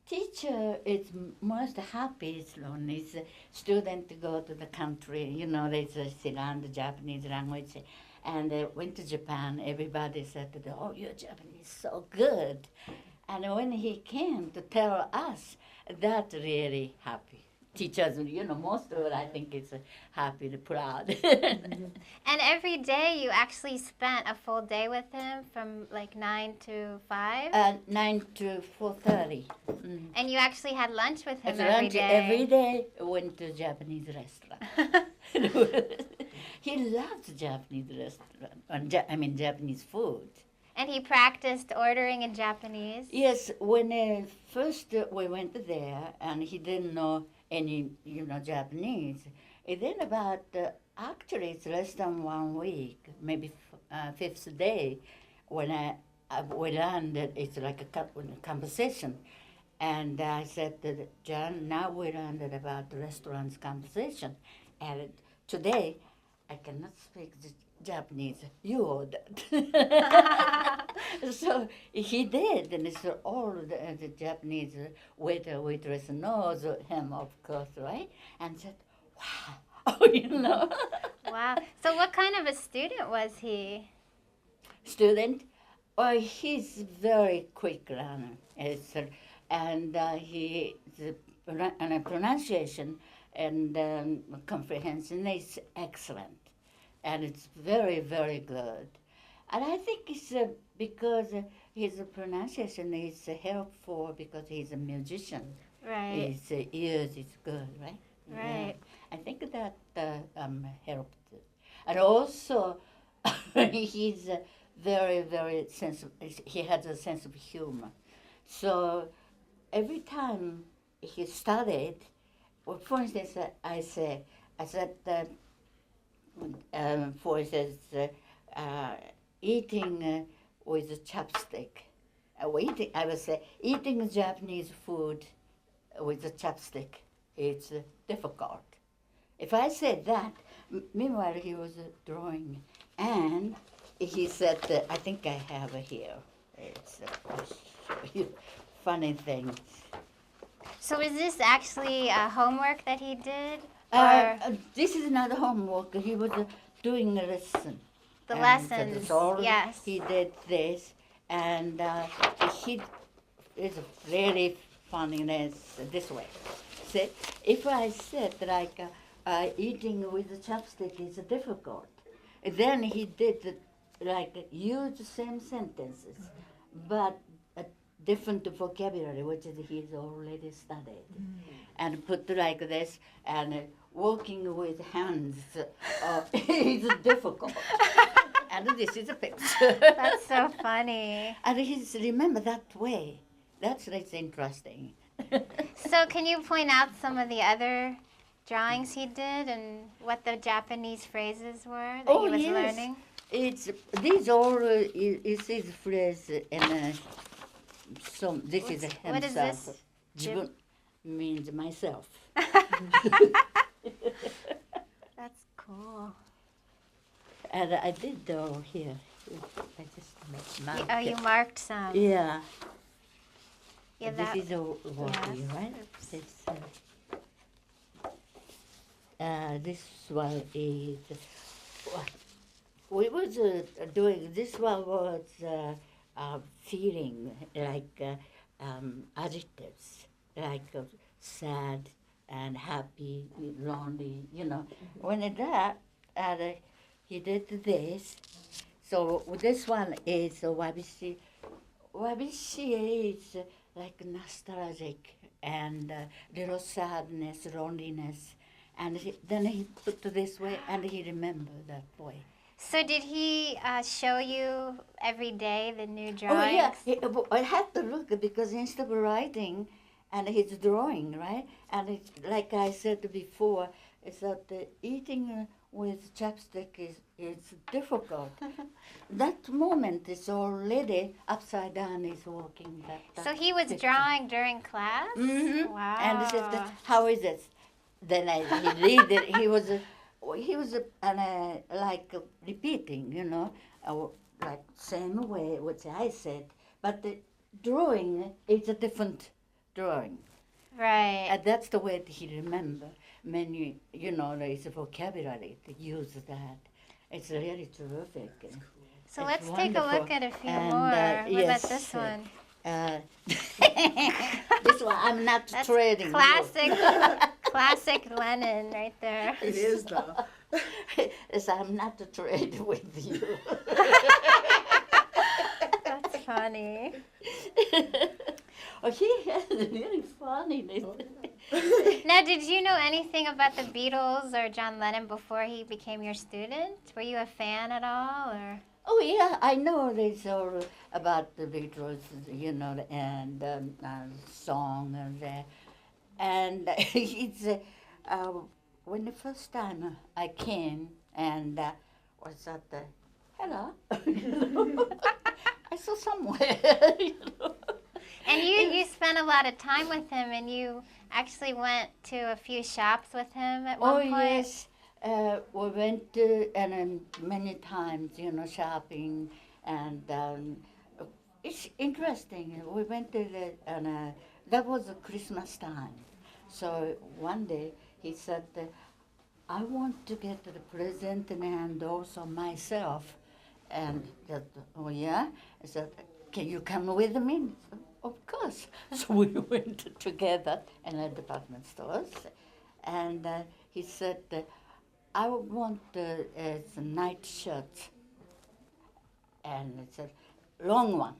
teacher is most happy is when his student to go to the country. You know, they just learn the Japanese language, and went to Japan. Everybody said, "Oh, your Japanese is so good." And when he came to tell us, that really happy. Teachers, you know, most of it I think is happy and proud. And every day you actually spent a full day with him from like 9 to 5? 9 to 4:30. Mm. And you actually had lunch with him At every lunch day? every day. Went to Japanese restaurant. He loves Japanese restaurant. Japanese food. And he practiced ordering in Japanese? Yes, when first we went there, and he didn't know any, Japanese. And then about actually it's less than 1 week, maybe fifth day, when we learned that it's like a conversation. And I said to John, now we learned about the restaurant's conversation. And today, I cannot speak the Japanese. You ordered. So he did, and it's all the Japanese waiter, waitress knows him, of course, right? And said, wow, Wow. So what kind of a student was he? Student, oh, he's very quick learner. And he the pronunciation and comprehension is excellent, and it's very, very good. And I think it's because his pronunciation is helpful because he's a musician. Right. His ears is good, right? Right. Yeah. I think that helped. And also, he's very, very sensitive. He has a sense of humor. So every time he studied, well, for instance, I said that, for instance, eating with a chopstick. I would say eating Japanese food with a chopstick, it's difficult. If I said that, meanwhile he was drawing, and he said, I think I have it here. It's I'll show you funny things. So is this actually homework that he did? This is not homework. He was doing a lesson. The And lessons, that's all yes. He did this, and he is really funniness this way. See, if I said like eating with a chopstick is difficult, then he did like use the same sentences, but a different vocabulary, which is he's already studied, and put like this, and walking with hands is difficult. And this is a picture. That's so funny. And he's remember that way. That's interesting. So can you point out some of the other drawings he did and what the Japanese phrases were that he was learning? It's these all is his phrase and some. This is himself. What is this? Jibun means myself. That's cool. And I did though here. I just marked Oh, you it. marked some. Yeah. Yeah, This that. is a walking, yes. right? Oops. This one is. We was doing. This one was feeling like adjectives, like sad and happy, lonely. When that, he did this. So this one is wabishi. Wabishi is like nostalgic and little sadness, loneliness, And then he put it this way, and he remembered that way. So did he show you every day the new Oh drawings? yeah, I had to look because instead of writing, and he's drawing, right? And it's like I said before, is that eating with chapstick is difficult. That moment is already upside down. He's walking that. So he was picture. drawing during class? Mm-hmm. Wow. And he said, "How is it?" Then he read it. He was like repeating, you know, like same way which I said, but the drawing is a different drawing. Right. And that's the way that he remember. When you know, there is a vocabulary to use that. It's really terrific. So It's let's take a wonderful. look at a few And, more. What yes, about this one? This one I'm not That's trading. classic, classic Lennon right there. It is though. Yes, I'm not trading with you. That's funny. Oh, he has really funny. Now, did you know anything about the Beatles or John Lennon before he became your student? Were you a fan at all, or? Oh yeah, I know this all about the Beatles, you know, and song and that. And it's when the first time I came and was at the hello, I saw somewhere, you know. And you spent a lot of time with him, and you actually went to a few shops with him at one point. Oh yes, we went to and many times, you know, shopping, and it's interesting. We went to the and that was a Christmas time, so one day he said, "I want to get the present and also myself," and that, oh yeah, I said, "Can you come with me?" Of course. So we went together in the department stores, and he said, "I want a night shirt," and it said, "Long one."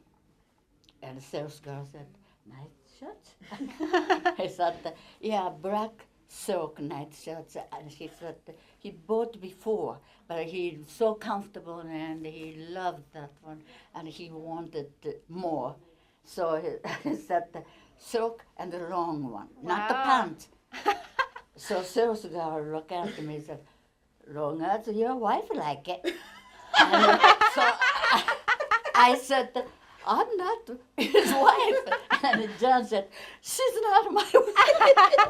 And the sales girl said, "Night shirt?" I said, "Yeah, black silk night shirts." And she said, he bought before, but he's so comfortable and he loved that one, and he wanted more. So he said the silk and the long one, not the Wow. pants. So sales girl looked at me and said, "Long as your wife like it." And so I said, "I'm not his wife." And John said, "She's not my wife."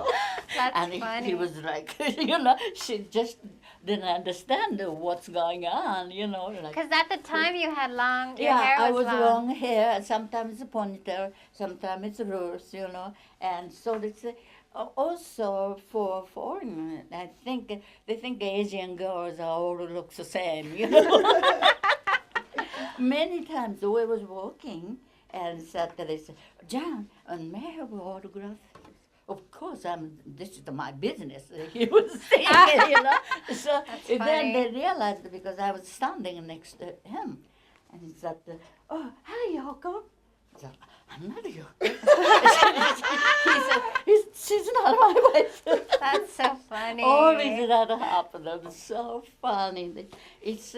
That's And funny. he was like, you know, she just didn't understand what's going on, you know. Like, Because at the time you had long, your yeah, hair I was was long. long hair. Sometimes a ponytail, sometimes it's loose, you know. And so it's also for foreign. I think they think Asian girls all look the same, you know. Many times we was walking and said that they said, "John, and may I have an autograph?" Of course, this is my business. He was saying, you know. So then funny. they realized because I was standing next to him, and he said, "Oh, hi, Yoko." I said, "I'm not you." He said, "She's not my wife." That's so funny. Always that happened. It was so funny. It's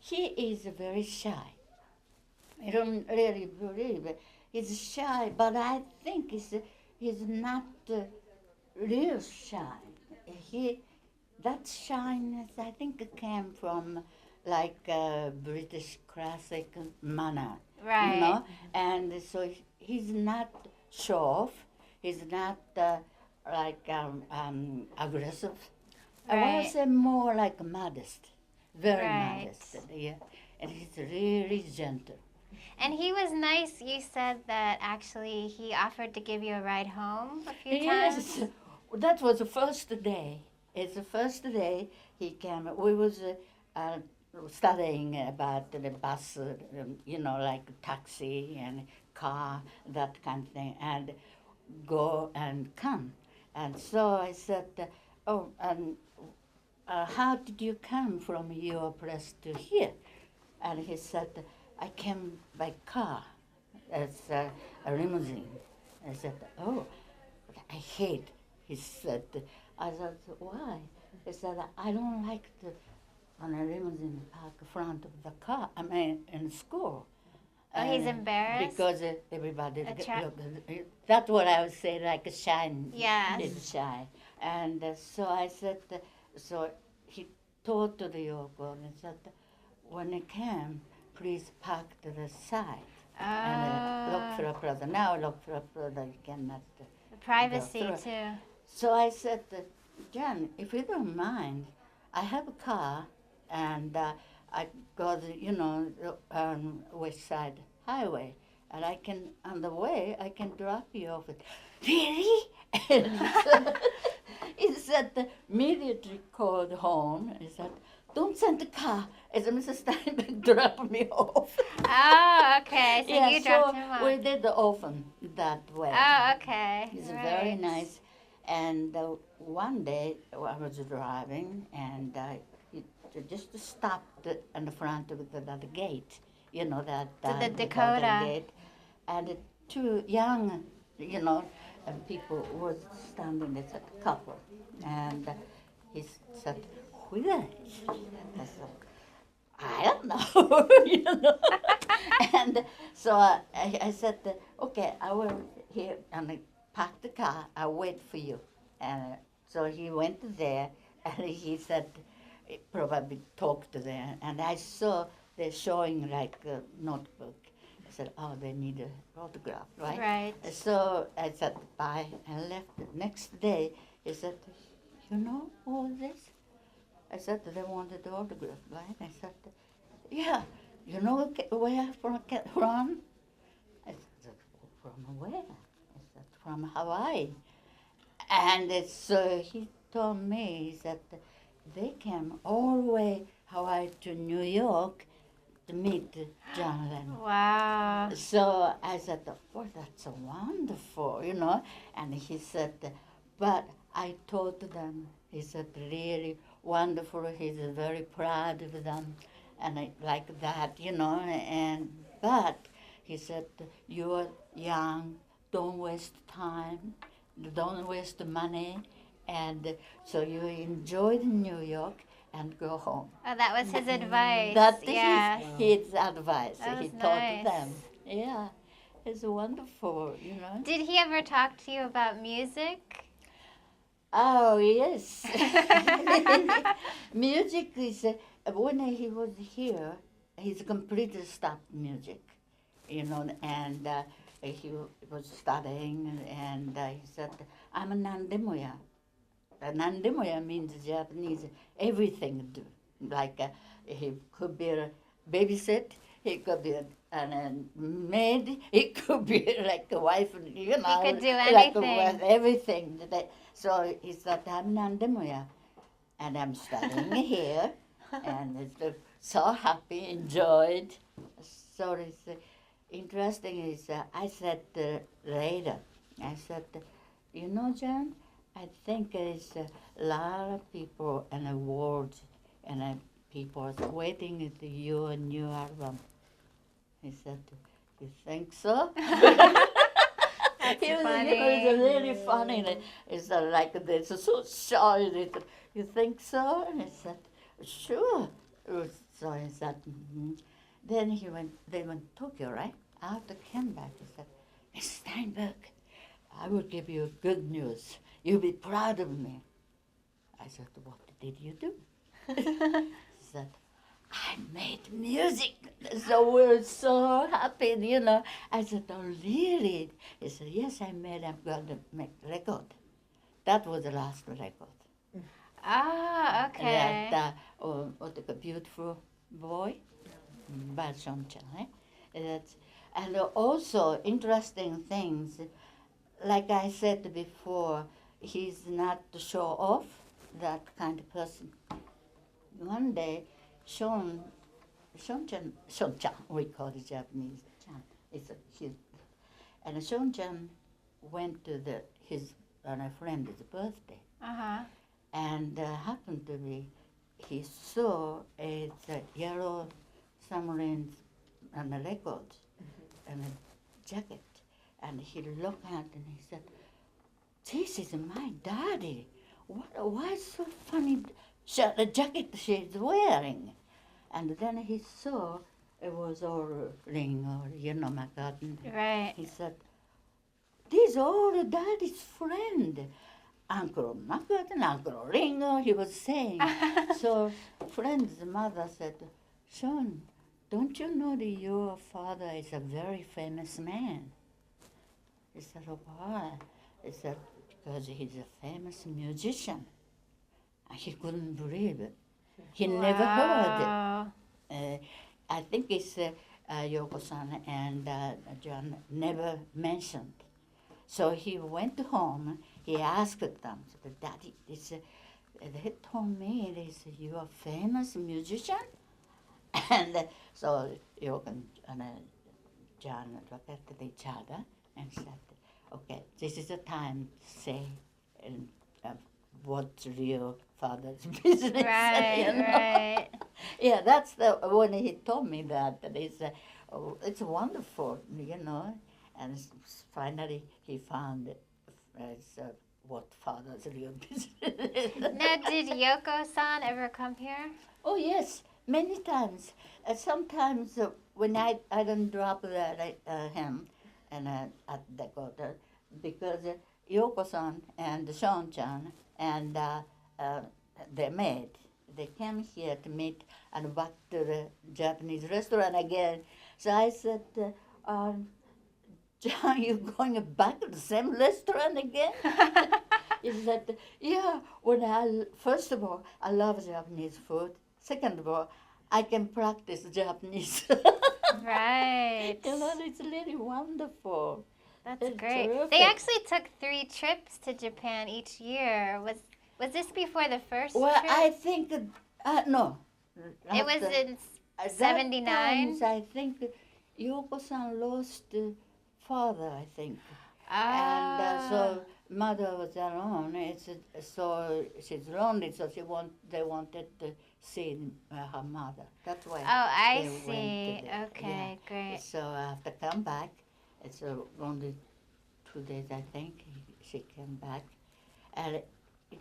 he is very shy. I don't really believe it. He's shy, but I think he's not real shy. That shyness, I think, it came from like British classic manner, Right. you know. And so he's not show off. He's not like aggressive. I want Right. to say more like modest, very Right. modest. Yeah, and he's really gentle. And he was nice. You said that actually he offered to give you a ride home a few Yes, times. that was the first day. It's the first day he came. We was studying about the bus, you know, like taxi and car, that kind of thing, and go and come. And so I said, "Oh, and how did you come from your place to here?" And he said, "I came by car. It's a limousine." I said, "Oh, I hate." He said, I said, why? He said, I don't like the when I limousine park front of the car. I mean, in school. Oh, he's embarrassed? Because everybody Attra- that's what I would say, like a shy. Yes. Is shy. And so I said, so he told to the Yoko and said, when he came, please park to the side. And look for a brother. Now look for a brother, you cannot. Privacy, go through. too. So I said, Jan, if you don't mind, I have a car, and I go the West Side Highway, and I can, on the way, I can drop you off. Really? And he said, immediately called home. He said, don't send the car. I said, Mrs. Steinbeck, drop me off. Oh, okay. So you dropped him off. We did the often that way. Oh, okay. He's Right. very nice. And one day I was driving, and he just stopped in the front of the gate, that the Dakota. gate, and two young, people was standing. It's a couple, and he said, "Who is that?" I said, "I don't know," And so I said, "Okay, I will here and." Park the car, I'll wait for you. And so he went there, and he said, probably talked to them. And I saw they're showing like a notebook. I said, oh, they need an autograph, right? Right. So I said, bye, and left. The next day, he said, you know all this? I said, they wanted the autograph, right? I said, yeah, you know where from? I said, from where? From Hawaii. And so he told me, he said, they came all the way Hawaii to New York to meet John Lennon. Wow. So I said, oh, that's wonderful, And he said, but I told them, he said, really wonderful. He's very proud of them, and like that, but he said, you're young, don't waste time, don't waste money, and so you enjoy New York and go home. Oh, that was his advice. That's yeah. his advice. That He was taught nice. them. Yeah, it's wonderful, Did he ever talk to you about music? Oh, yes. Music is, when he was here, he's completely stopped music, and he was studying, and he said, I'm a nandemoya. Nandemoya means Japanese everything do. Like he could be a babysit, he could be a maid, he could be like a wife, He could do like anything. everything. So he said, I'm nandemoya, and I'm studying here, and it's so happy, enjoyed. So it's interesting is, I said later, I said, John, I think there's a lot of people in the world, and people are waiting at your new album. He said, you think so? It was really funny. It's like this, so shy. You think so? And I said, sure. So I said, mm-hmm. Then they went to Tokyo, right? After came back, he said, Miss Steinberg, I will give you good news. You'll be proud of me. I said, what did you do? He said, I made music. So we're so happy, I said, oh, really? He said, yes, I'm going to make record. That was the last record. Ah, okay. What a beautiful boy. And also interesting things, like I said before, he's not to show off, that kind of person. One day, Sean-chan, we call it Japanese Chan. And Sean-chan went to his friend's birthday. Uh-huh. And happened to be, he saw the yellow submarine on the record and a jacket. And he looked at it and he said, this is my daddy. why so funny jacket she's wearing? And then he saw it was all ring or, McCartan. Right. He said, these all Daddy's friend. Uncle McCartan, Uncle Ringo, he was saying. So friend's mother said, son, don't you know that your father is a very famous man? He said, oh, why? He said, because he's a famous musician. And he couldn't believe it. He never heard Wow. it. I think it's Yoko-san and John never mentioned. So he went home, he asked them, said, Daddy, they told me you are a famous musician? And so Yoko and John looked at each other and said, okay, this is the time to say what's your father's business. Right, right. Yeah, that's when he told me that it's wonderful, and finally he found what father's real business is. Now, did Yoko-san ever come here? Oh yes, many times. Sometimes when I don't drop him and at Dakota, because Yoko-san and Sean-chan and their maid, they came here to meet and back to the Japanese restaurant again. So I said, John, you going back to the same restaurant again? He said, yeah, first of all, I love Japanese food. Second of all, I can practice Japanese. Right. It's really wonderful. That's It's great. terrific. They actually took 3 trips to Japan each year. Was this before the first Well, trip? I think, no. It was in At that 79? times, I think Yoko-san lost father, I think. And so mother was alone. So she's lonely, so they wanted to see her mother. That's why. Oh, I they went see. to the- Okay, great. So after come back, it's only 2 days, I think, she came back. And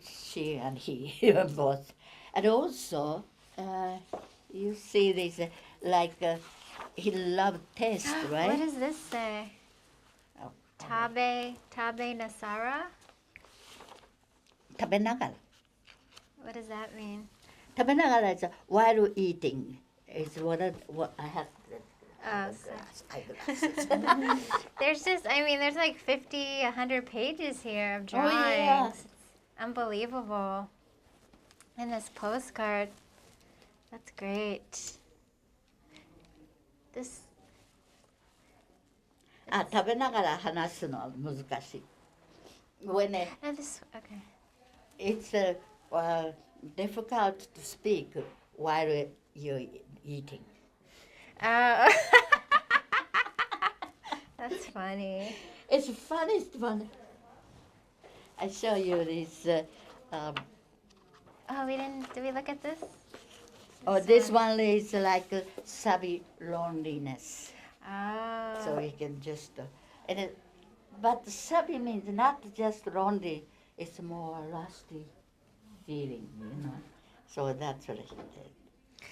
she and he both. And also, you see this, he loved taste, right? What does this say? Oh, Tabe Nasara? 食べながら. What does that mean? 食べながら is while eating. Is what I have. Oh, so Eyeglasses. there's like 50, 100 pages here of drawings. Oh, yeah. It's unbelievable. And this postcard. That's great. This, 食べながら話すのは難しい. When this, okay. it's difficult to speak while you're eating. Oh. That's funny. It's funniest one. I show you this. Oh, did we look at this? This one is like savvy loneliness. Oh. So you can just, but savvy means not just lonely, it's more lusty feeling, So that's what it is.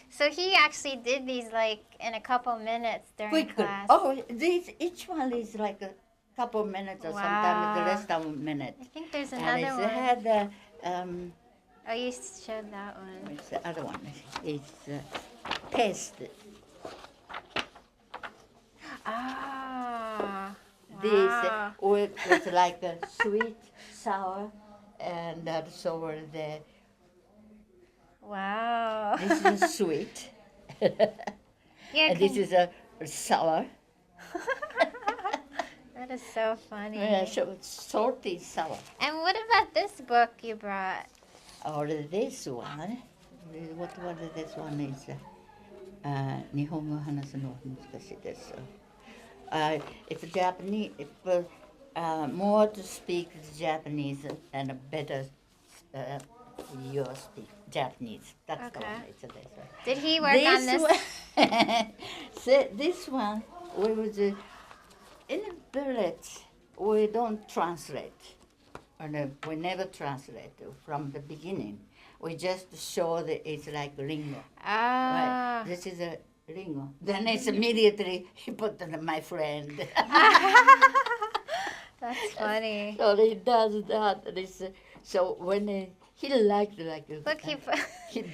So he actually did these like in a couple minutes during Quickly. class. Oh, each one is like a couple minutes or sometimes Wow. less than a minute. I think there's And another it one. had, Oh, you showed that one. what's the other one? It's taste. Ah. This Wow. was like a sweet, sour, and so were the. Wow. This is sweet, Yeah, and this is a sour. that is so funny. So it's salty sour. And what about this book you brought? Or this one. What this one is? 日本語話すのは難しいです。It's Japanese. More to speak Japanese and better you speak Japanese. That's the Okay. one. It's this one. Did he work on this? One, so this one, we was in a village. We don't translate. we never translate from the beginning. We just show that it's like ringo. Ah. Right. This is a ringo. Then it's immediately he put on my friend. That's funny. So he does that. And so when he liked like Look, he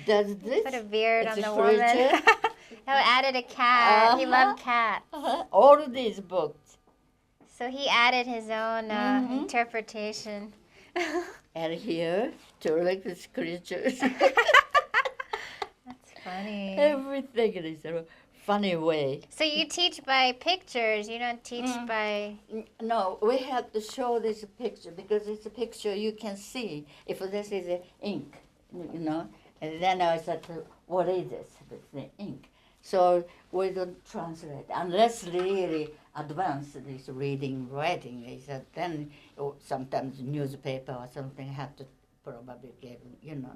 does this. put a beard It's on a the woman. furniture. He added a cat. He loved cats. All of these books. So he added his own interpretation. And here, terrific creatures. That's funny. Everything is a funny way. So you teach by pictures. You don't teach by. No, we have to show this picture because it's a picture you can see. If this is ink, you know, and then I said, what is this? It's the ink. So we don't translate unless really advanced this reading, writing. Is that then sometimes newspaper or something have to probably get,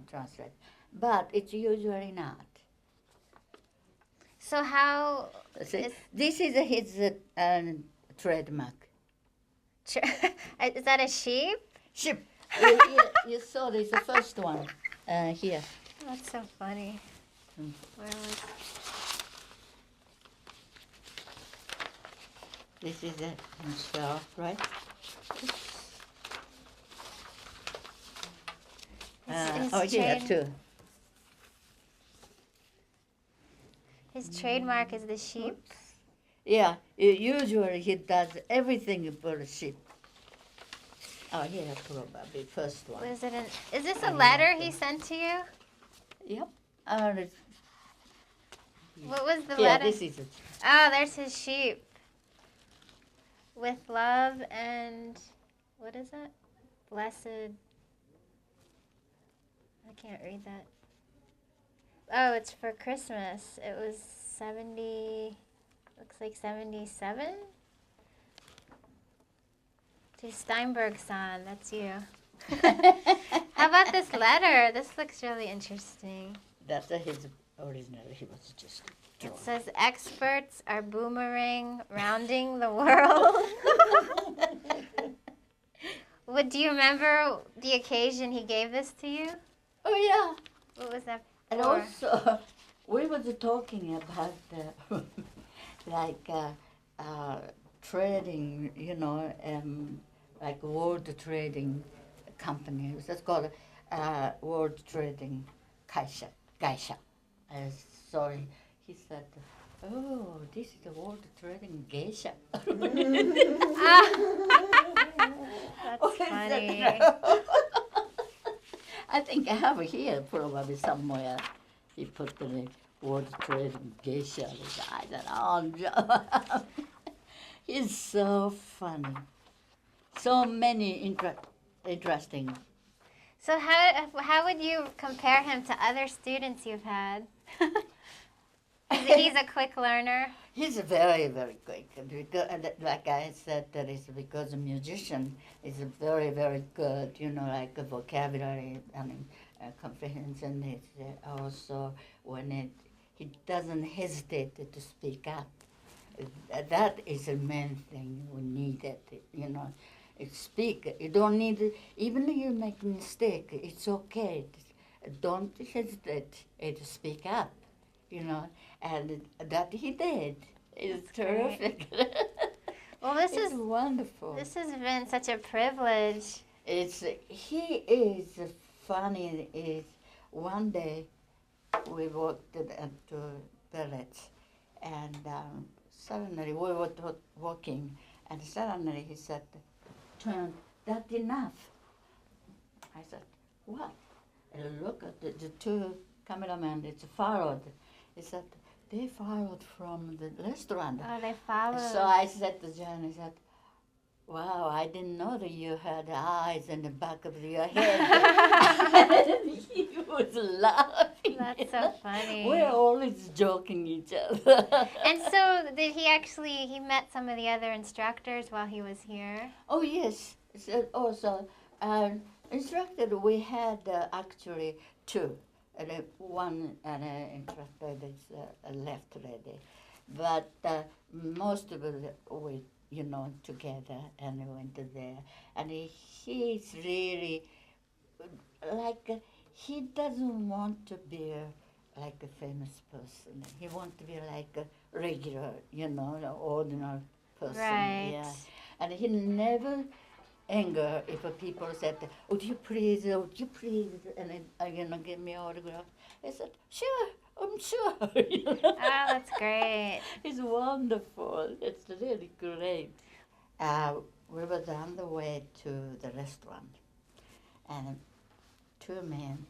translate. But it's usually not. So how? See, this is his trademark. Is that a sheep? Sheep. You saw this, the first one here. That's so funny. Where was? This is it, himself, right? Here too. His trademark is the sheep. Yeah, usually he does everything for the sheep. Oh, here probably first one. Was it is this a letter he sent to you? Yep. What was the Yeah, letter? this is it. Oh, there's his sheep. With love and what is it? Blessed. I can't read that. Oh, it's for Christmas. It was 70. Looks like 77. To Steinberg-san, that's you. How about this letter? This looks really interesting. That's his original. He was just. It says experts are boomerang rounding the world. Do you remember the occasion he gave this to you? Oh yeah. What was that for? And also, we was talking about trading, like world trading company. That's called World Trading Gaisha. So he said, "Oh, this is the World Trading Geisha." That's funny. I think I have it here probably somewhere. He put the World Trading Geisha. I said, "Oh, he's so funny. So many interesting." So how would you compare him to other students you've had? He's a quick learner. He's very, very quick. Because, like I said, that is because a musician is very, very good. Like a vocabulary, comprehension. It's also when he doesn't hesitate to speak up. That is the main thing we needed. Speak. You don't need, even if you make a mistake, it's okay. Don't hesitate to speak up, and that he did. It's terrific. Well, this it's is wonderful. This has been such a privilege. He is funny. Is one day we walked at the village, and suddenly we were walking, and suddenly he said, "Turn, that's enough." I said, "What?" And look at the two cameramen. It's followed. He said, "They followed from the restaurant." Oh, they followed. So I said to John, I said, "Wow, I didn't know that you had eyes in the back of your head." And he was laughing. That's so funny. We're always joking each other. And so did he met some of the other instructors while he was here? Oh, yes. So also, instructor, we had actually two. One instructor is left already. But most of it, we together, and we went to there. And he's really he doesn't want to be like a famous person. He wants to be like a regular, an ordinary person. Right. Yeah. And he never anger if people said, would you please, and then, give me autograph. I said, sure, I'm sure. Oh, that's great. It's wonderful. It's really great. We were on the way to the restaurant, and two men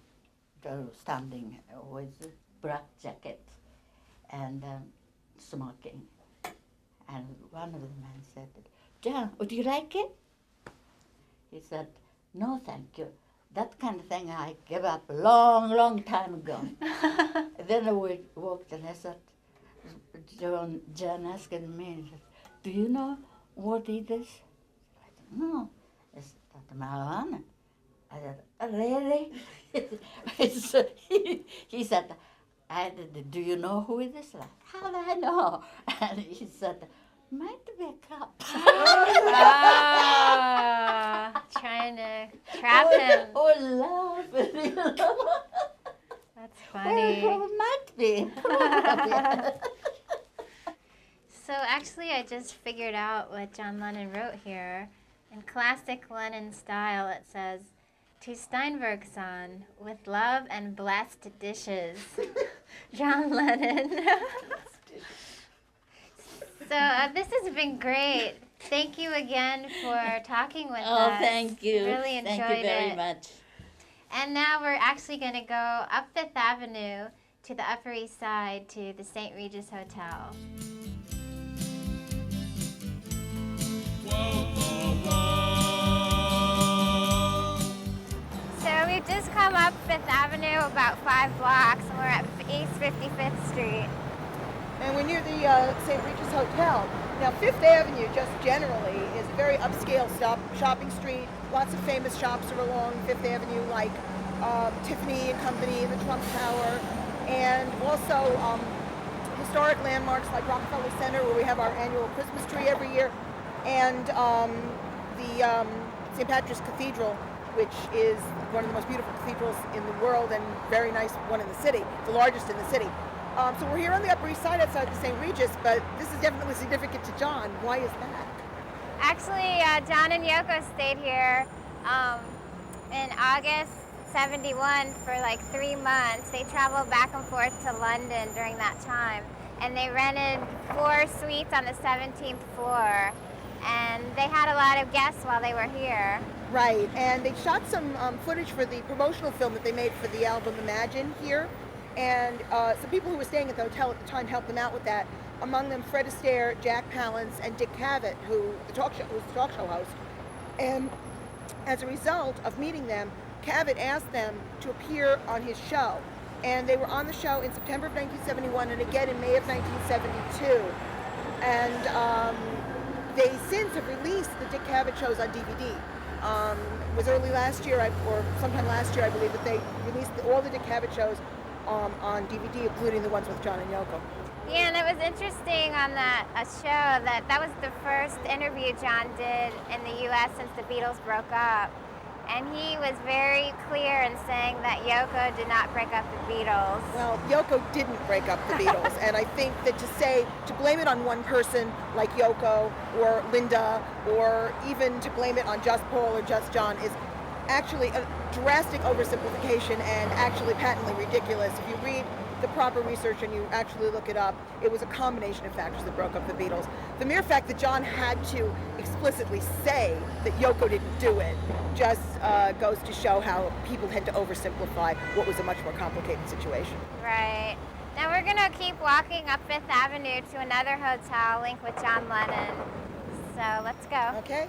were standing with black jackets and smoking. And one of the men said, John, would you like it? He said, no, thank you. That kind of thing I gave up a long, long time ago. Then we walked and I said, John asked me, do you know what it is? I said, no, it's marijuana. I said, really? He said, do you know who it is? Like, how do I know? And he said, might be a cop. Trying to trap him. Or laugh. That's funny. Well, might be. So actually, I just figured out what John Lennon wrote here. In classic Lennon style, it says, to Steinberg son, with love and blessed dishes, John Lennon. So this has been great. Thank you again for talking with us. Oh, thank you. Really enjoyed Thank you very it. much. And now we're actually going to go up Fifth Avenue to the Upper East Side to the St. Regis Hotel. So we've just come up Fifth Avenue about 5 blocks, and we're at East 55th Street. And we're near the St. Regis Hotel. Now, Fifth Avenue, just generally, is a very upscale shopping street. Lots of famous shops are along Fifth Avenue, like Tiffany and Company and the Trump Tower, and also historic landmarks like Rockefeller Center, where we have our annual Christmas tree every year, and the St. Patrick's Cathedral, which is one of the most beautiful cathedrals in the world and very nice one in the city, the largest in the city. So we're here on the Upper East Side outside the St. Regis, but this is definitely significant to John. Why is that? Actually, John and Yoko stayed here in August '71 for like 3 months. They traveled back and forth to London during that time, and they rented 4 suites on the 17th floor, and they had a lot of guests while they were here. Right, and they shot some footage for the promotional film that they made for the album Imagine here. And some people who were staying at the hotel at the time helped them out with that. Among them, Fred Astaire, Jack Palance, and Dick Cavett, who was the talk show host. And as a result of meeting them, Cavett asked them to appear on his show. And they were on the show in September of 1971 and again in May of 1972. And they since have released the Dick Cavett shows on DVD. It was early last year, or sometime last year, I believe, that they released all the Dick Cavett shows on DVD, including the ones with John and Yoko. Yeah, and it was interesting on that show that was the first interview John did in the U.S. since the Beatles broke up. And he was very clear in saying that Yoko did not break up the Beatles. Well, Yoko didn't break up the Beatles, and I think that to blame it on one person like Yoko or Linda, or even to blame it on just Paul or just John is actually a drastic oversimplification and actually patently ridiculous. If you read the proper research and you actually look it up, it was a combination of factors that broke up the Beatles. The mere fact that John had to explicitly say that Yoko didn't do it just goes to show how people tend to oversimplify what was a much more complicated situation. Right. Now we're going to keep walking up Fifth Avenue to another hotel linked with John Lennon. So let's go. Okay.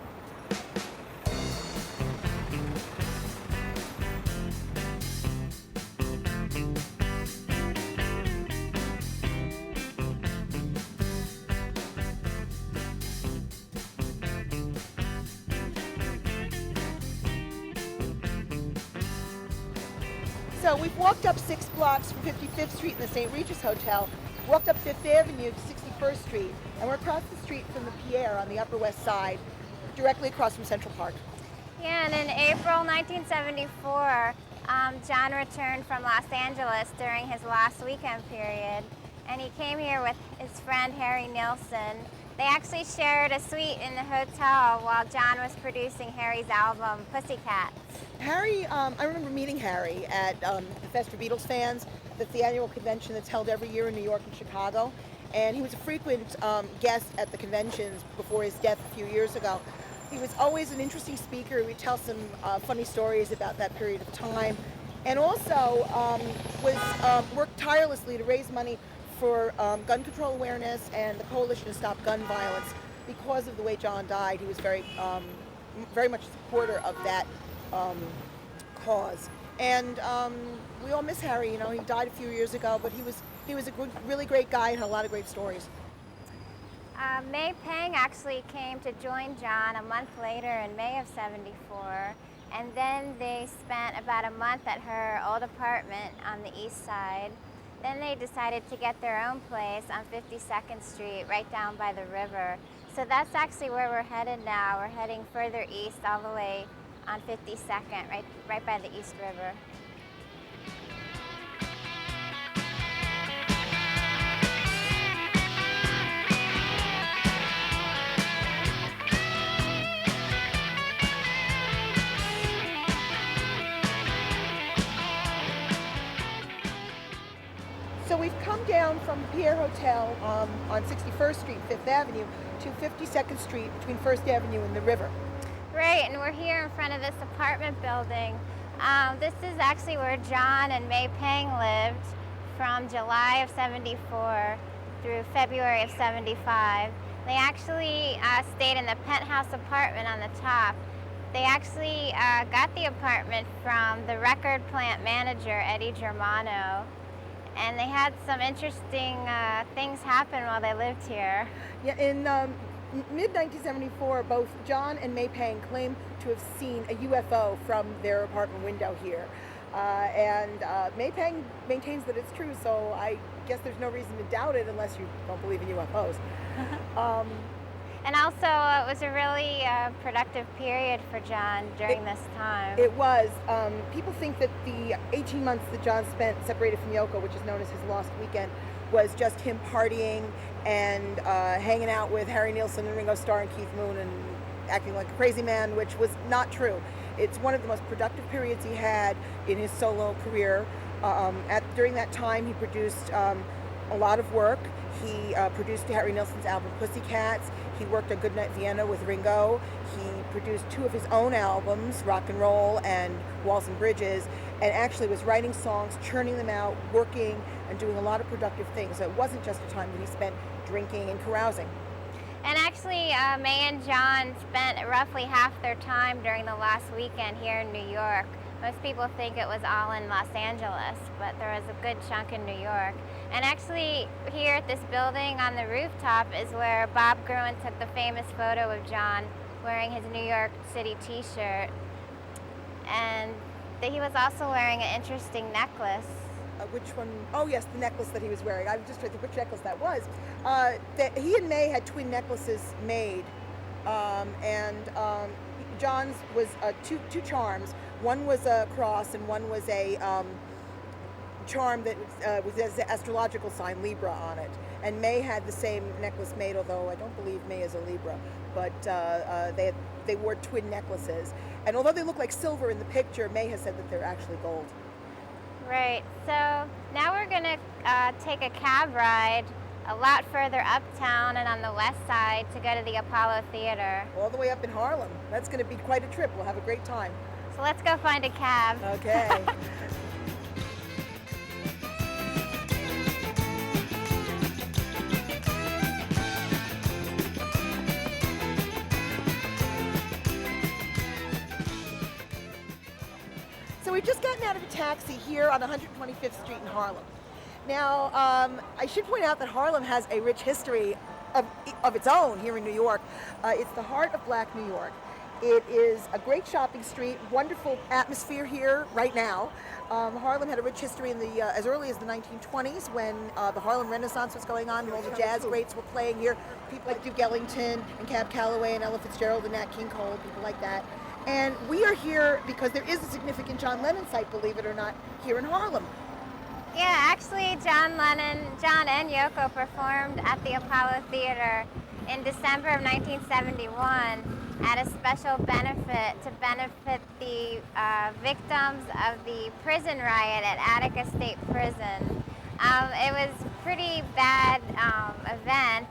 So we've walked up 6 blocks from 55th Street in the St. Regis Hotel, walked up Fifth Avenue to 61st Street, and we're across the street from the Pierre on the Upper West Side, directly across from Central Park. Yeah, and in April 1974, John returned from Los Angeles during his last weekend period, and he came here with his friend Harry Nilsson. They actually shared a suite in the hotel while John was producing Harry's album, Pussycats. Harry, I remember meeting Harry at the Fest for Beatles fans. That's the annual convention that's held every year in New York and Chicago. And he was a frequent guest at the conventions before his death a few years ago. He was always an interesting speaker. He would tell some funny stories about that period of time. And also worked tirelessly to raise money for gun control awareness and the Coalition to Stop Gun Violence. Because of the way John died, he was very much a supporter of that cause. And we all miss Harry. You know, he died a few years ago, but he was a really great guy and had a lot of great stories. May Pang actually came to join John a month later in May of '74, and then they spent about a month at her old apartment on the east side. Then they decided to get their own place on 52nd Street, right down by the river. So that's actually where we're headed now. We're heading further east all the way on 52nd, right by the East River. So we've come down from the Pierre Hotel on 61st Street, 5th Avenue, to 52nd Street between 1st Avenue and the river. Right, and we're here in front of this apartment building. This is actually where John and May Pang lived from July of '74 through February of '75. They actually stayed in the penthouse apartment on the top. They actually got the apartment from the record plant manager, Eddie Germano, and they had some interesting things happen while they lived here. Yeah, in mid-1974, both John and May Pang claim to have seen a UFO from their apartment window here. And May Pang maintains that it's true, so I guess there's no reason to doubt it unless you don't believe in UFOs. And also, it was a really productive period for John during this time. It was. People think that the 18 months that John spent separated from Yoko, which is known as his lost weekend, was just him partying and hanging out with Harry Nilsson and Ringo Starr and Keith Moon and acting like a crazy man, which was not true. It's one of the most productive periods he had in his solo career. During that time, he produced a lot of work. He produced Harry Nilsson's album Pussycats. He worked on Goodnight Vienna with Ringo. He produced 2 of his own albums, Rock and Roll and Walls and Bridges, and actually was writing songs, churning them out, working, and doing a lot of productive things. So it wasn't just a time that he spent drinking and carousing. And actually, May and John spent roughly half their time during the last weekend here in New York. Most people think it was all in Los Angeles, but there was a good chunk in New York. And actually, here at this building on the rooftop is where Bob Gruen took the famous photo of John wearing his New York City t-shirt. And he was also wearing an interesting necklace. Which one? Oh yes, the necklace that he was wearing. I was just trying to think which necklace that was. He and May had twin necklaces made, and John's was two charms. One was a cross, and one was a charm that was an astrological sign, Libra, on it. And May had the same necklace made, although I don't believe May is a Libra. But they wore twin necklaces. And although they look like silver in the picture, May has said that they're actually gold. Right, so now we're going to take a cab ride a lot further uptown and on the west side to go to the Apollo Theater. All the way up in Harlem. That's going to be quite a trip. We'll have a great time. So let's go find a cab. Okay. So we've just gotten out of a taxi here on 125th Street in Harlem. Now, I should point out that Harlem has a rich history of its own here in New York. It's the heart of Black New York. It is a great shopping street, wonderful atmosphere here right now. Harlem had a rich history in the as early as the 1920s when the Harlem Renaissance was going on and all the jazz greats were playing here. People like Duke Ellington and Cab Calloway and Ella Fitzgerald and Nat King Cole, people like that. And we are here because there is a significant John Lennon site, believe it or not, here in Harlem. Yeah, actually John and Yoko performed at the Apollo Theater in December of 1971 at a special benefit to benefit the victims of the prison riot at Attica State Prison. It was a pretty bad event.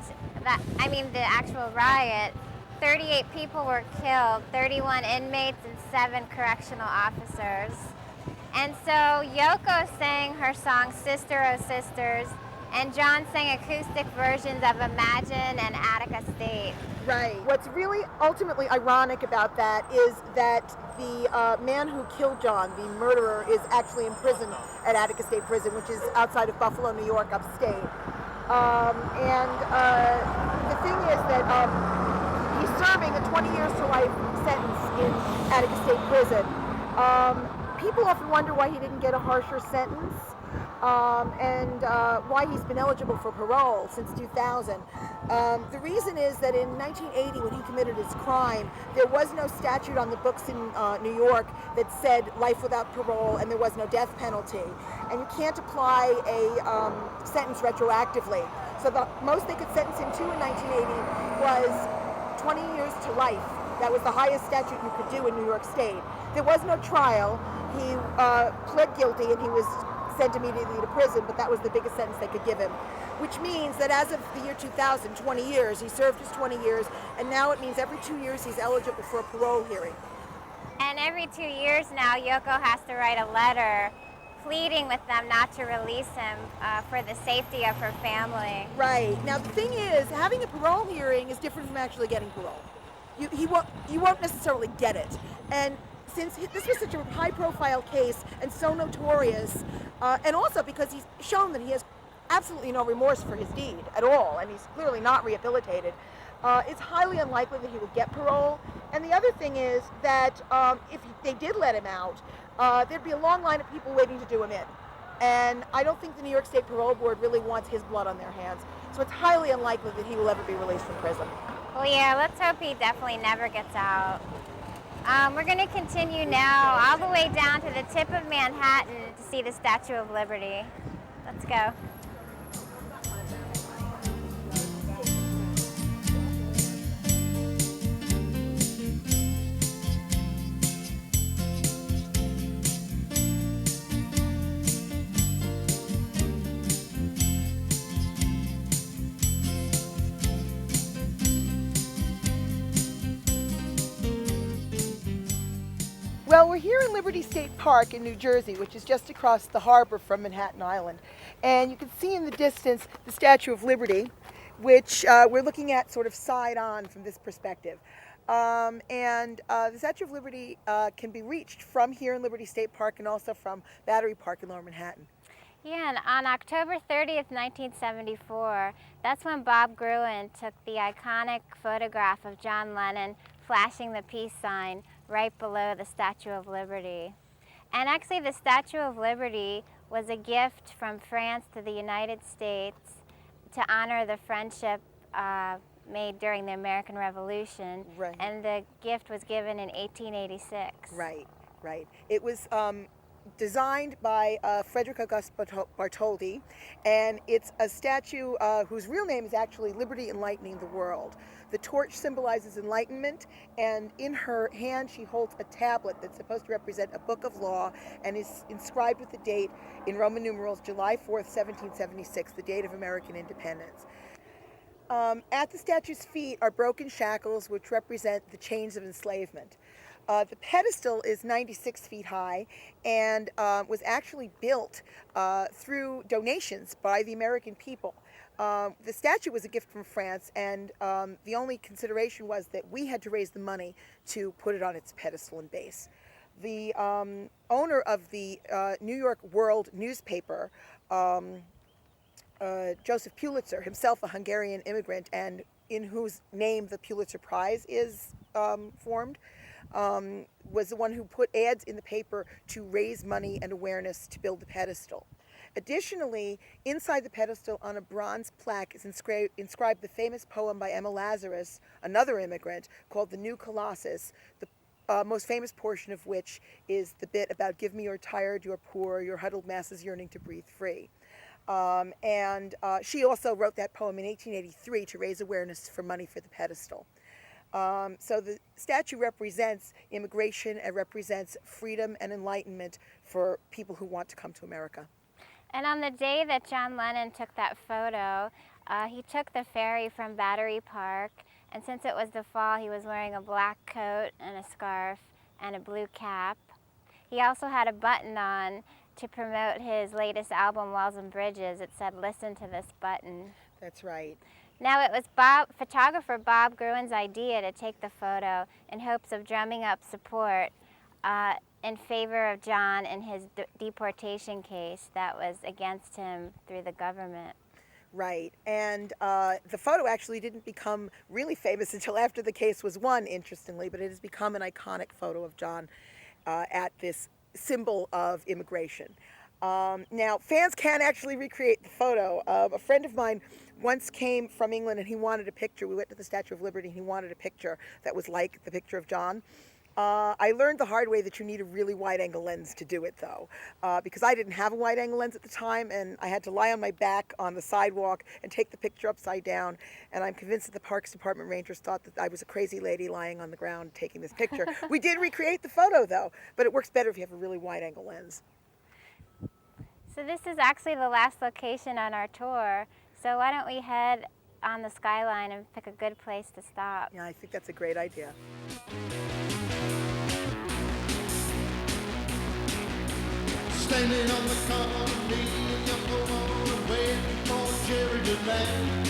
The actual riot. 38 people were killed, 31 inmates and 7 correctional officers. And so Yoko sang her song Sister Oh Sisters, and John sang acoustic versions of Imagine and Attica State. Right. What's really ultimately ironic about that is that the man who killed John, the murderer, is actually in prison at Attica State Prison, which is outside of Buffalo, New York, upstate. The thing is that he's serving a 20 years to life sentence in Attica State Prison. People often wonder why he didn't get a harsher sentence and why he's been eligible for parole since 2000. The reason is that in 1980, when he committed his crime, there was no statute on the books in New York that said life without parole, and there was no death penalty. And you can't apply a sentence retroactively. So the most they could sentence him to in 1980 was 20 years to life. That was the highest statute you could do in New York State. There was no trial. He pled guilty and he was sent immediately to prison, but that was the biggest sentence they could give him. Which means that as of the year 2000, 20 years, he served his 20 years, and now it means every 2 years he's eligible for a parole hearing. And every 2 years now, Yoko has to write a letter pleading with them not to release him for the safety of her family. Right. Now the thing is, having a parole hearing is different from actually getting parole. You won't necessarily get it. And since this was such a high-profile case and so notorious, and also because he's shown that he has absolutely no remorse for his deed at all, and he's clearly not rehabilitated, it's highly unlikely that he will get parole. And the other thing is that if they did let him out, there'd be a long line of people waiting to do him in. And I don't think the New York State Parole Board really wants his blood on their hands. So it's highly unlikely that he will ever be released from prison. Well, yeah, let's hope he definitely never gets out. We're going to continue now all the way down to the tip of Manhattan to see the Statue of Liberty. Let's go. Well, we're here in Liberty State Park in New Jersey, which is just across the harbor from Manhattan Island. And you can see in the distance the Statue of Liberty, which we're looking at sort of side on from this perspective. The Statue of Liberty can be reached from here in Liberty State Park and also from Battery Park in Lower Manhattan. Yeah, and on October 30th, 1974, that's when Bob Gruen took the iconic photograph of John Lennon flashing the peace sign right below the Statue of Liberty. And actually the Statue of Liberty was a gift from France to the United States to honor the friendship made during the American Revolution. Right. And the gift was given in 1886. Right, right. It was designed by Frederick August Bartholdi, and it's a statue whose real name is actually Liberty Enlightening the World. The torch symbolizes enlightenment, and in her hand she holds a tablet that's supposed to represent a book of law and is inscribed with the date in Roman numerals July 4th, 1776, the date of American independence. At the statue's feet are broken shackles which represent the chains of enslavement. The pedestal is 96 feet high and was actually built through donations by the American people. The statue was a gift from France, and the only consideration was that we had to raise the money to put it on its pedestal and base. The owner of the New York World newspaper, Joseph Pulitzer, himself a Hungarian immigrant and in whose name the Pulitzer Prize is formed, was the one who put ads in the paper to raise money and awareness to build the pedestal. Additionally, inside the pedestal on a bronze plaque is inscribed the famous poem by Emma Lazarus, another immigrant, called The New Colossus, the most famous portion of which is the bit about "Give me your tired, your poor, your huddled masses yearning to breathe free." She also wrote that poem in 1883 to raise awareness for money for the pedestal. So the statue represents immigration and represents freedom and enlightenment for people who want to come to America. And on the day that John Lennon took that photo, he took the ferry from Battery Park, and since it was the fall, he was wearing a black coat and a scarf and a blue cap. He also had a button on to promote his latest album, Walls and Bridges. It said, "Listen to this button." That's right. Now, it was photographer Bob Gruen's idea to take the photo in hopes of drumming up support in favor of John in his deportation case that was against him through the government. Right, and the photo actually didn't become really famous until after the case was won, interestingly, but it has become an iconic photo of John at this symbol of immigration. Now, fans can actually recreate the photo. A friend of mine once came from England and he wanted a picture. We went to the Statue of Liberty and he wanted a picture that was like the picture of John. I learned the hard way that you need a really wide-angle lens to do it, though, because I didn't have a wide-angle lens at the time, and I had to lie on my back on the sidewalk and take the picture upside down, and I'm convinced that the Parks Department rangers thought that I was a crazy lady lying on the ground taking this picture. We did recreate the photo, though, but it works better if you have a really wide-angle lens. So this is actually the last location on our tour, so why don't we head on the skyline and pick a good place to stop? Yeah, I think that's a great idea. Standing on the corner, me and your woman waiting for Jerry to land.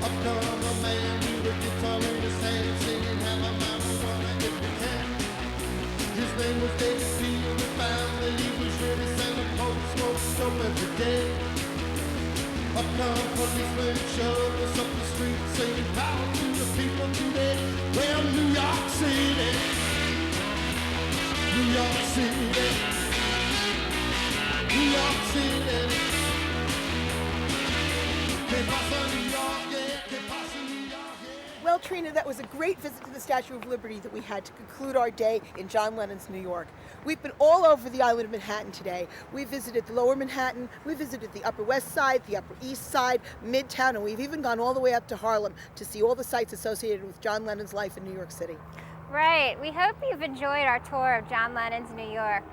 Up come a man with a guitar in his hand, singing how my mama wanna if we can. His name was David Field, we found that he was ready, Santa Pope smoked dope every day. Up come policemen, shoved us up the street, saying power to the people today. Well, New York City, New York City. New York City. Well, Trina, that was a great visit to the Statue of Liberty that we had to conclude our day in John Lennon's New York. We've been all over the island of Manhattan today. We visited the Lower Manhattan, we visited the Upper West Side, the Upper East Side, Midtown, and we've even gone all the way up to Harlem to see all the sites associated with John Lennon's life in New York City. Right. We hope you've enjoyed our tour of John Lennon's New York,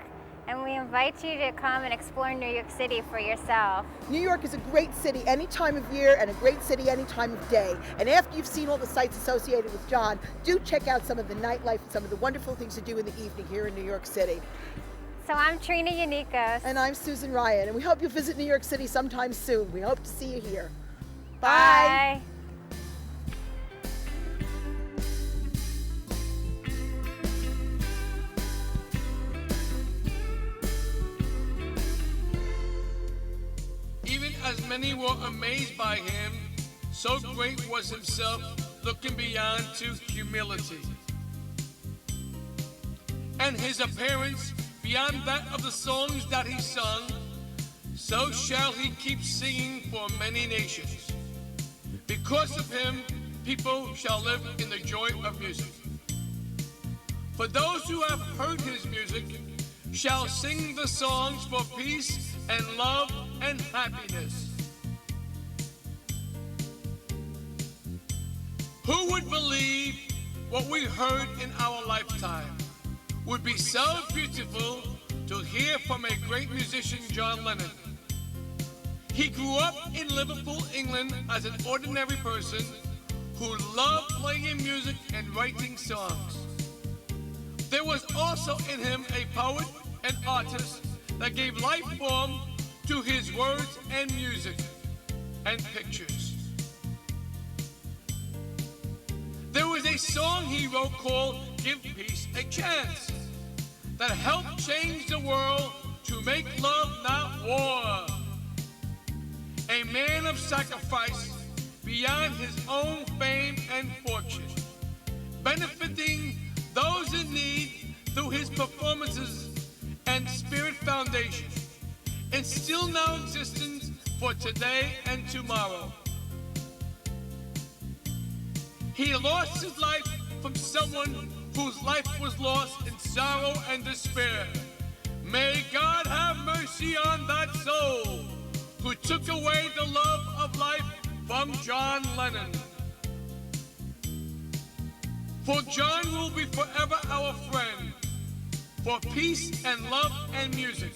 and we invite you to come and explore New York City for yourself. New York is a great city any time of year and a great city any time of day. And after you've seen all the sites associated with John, do check out some of the nightlife and some of the wonderful things to do in the evening here in New York City. So I'm Trina Yanikos. And I'm Susan Ryan, and we hope you'll visit New York City sometime soon. We hope to see you here. Bye. Even as many were amazed by him, so great was himself, looking beyond to humility. And his appearance beyond that of the songs that he sung, so shall he keep singing for many nations. Because of him, people shall live in the joy of music. For those who have heard his music shall sing the songs for peace and love and happiness. Who would believe what we heard in our lifetime would be so beautiful to hear from a great musician, John Lennon? He grew up in Liverpool, England as an ordinary person who loved playing music and writing songs. There was also in him a poet and artist that gave life form to his words and music and pictures. There was a song he wrote called Give Peace a Chance that helped change the world to make love, not war. A man of sacrifice beyond his own fame and fortune, benefiting those in need through his performances and Spirit Foundation, and still now existent for today and tomorrow. He lost his life from someone whose life was lost in sorrow and despair. May God have mercy on that soul who took away the love of life from John Lennon. For John will be forever our friend, for peace and love and music.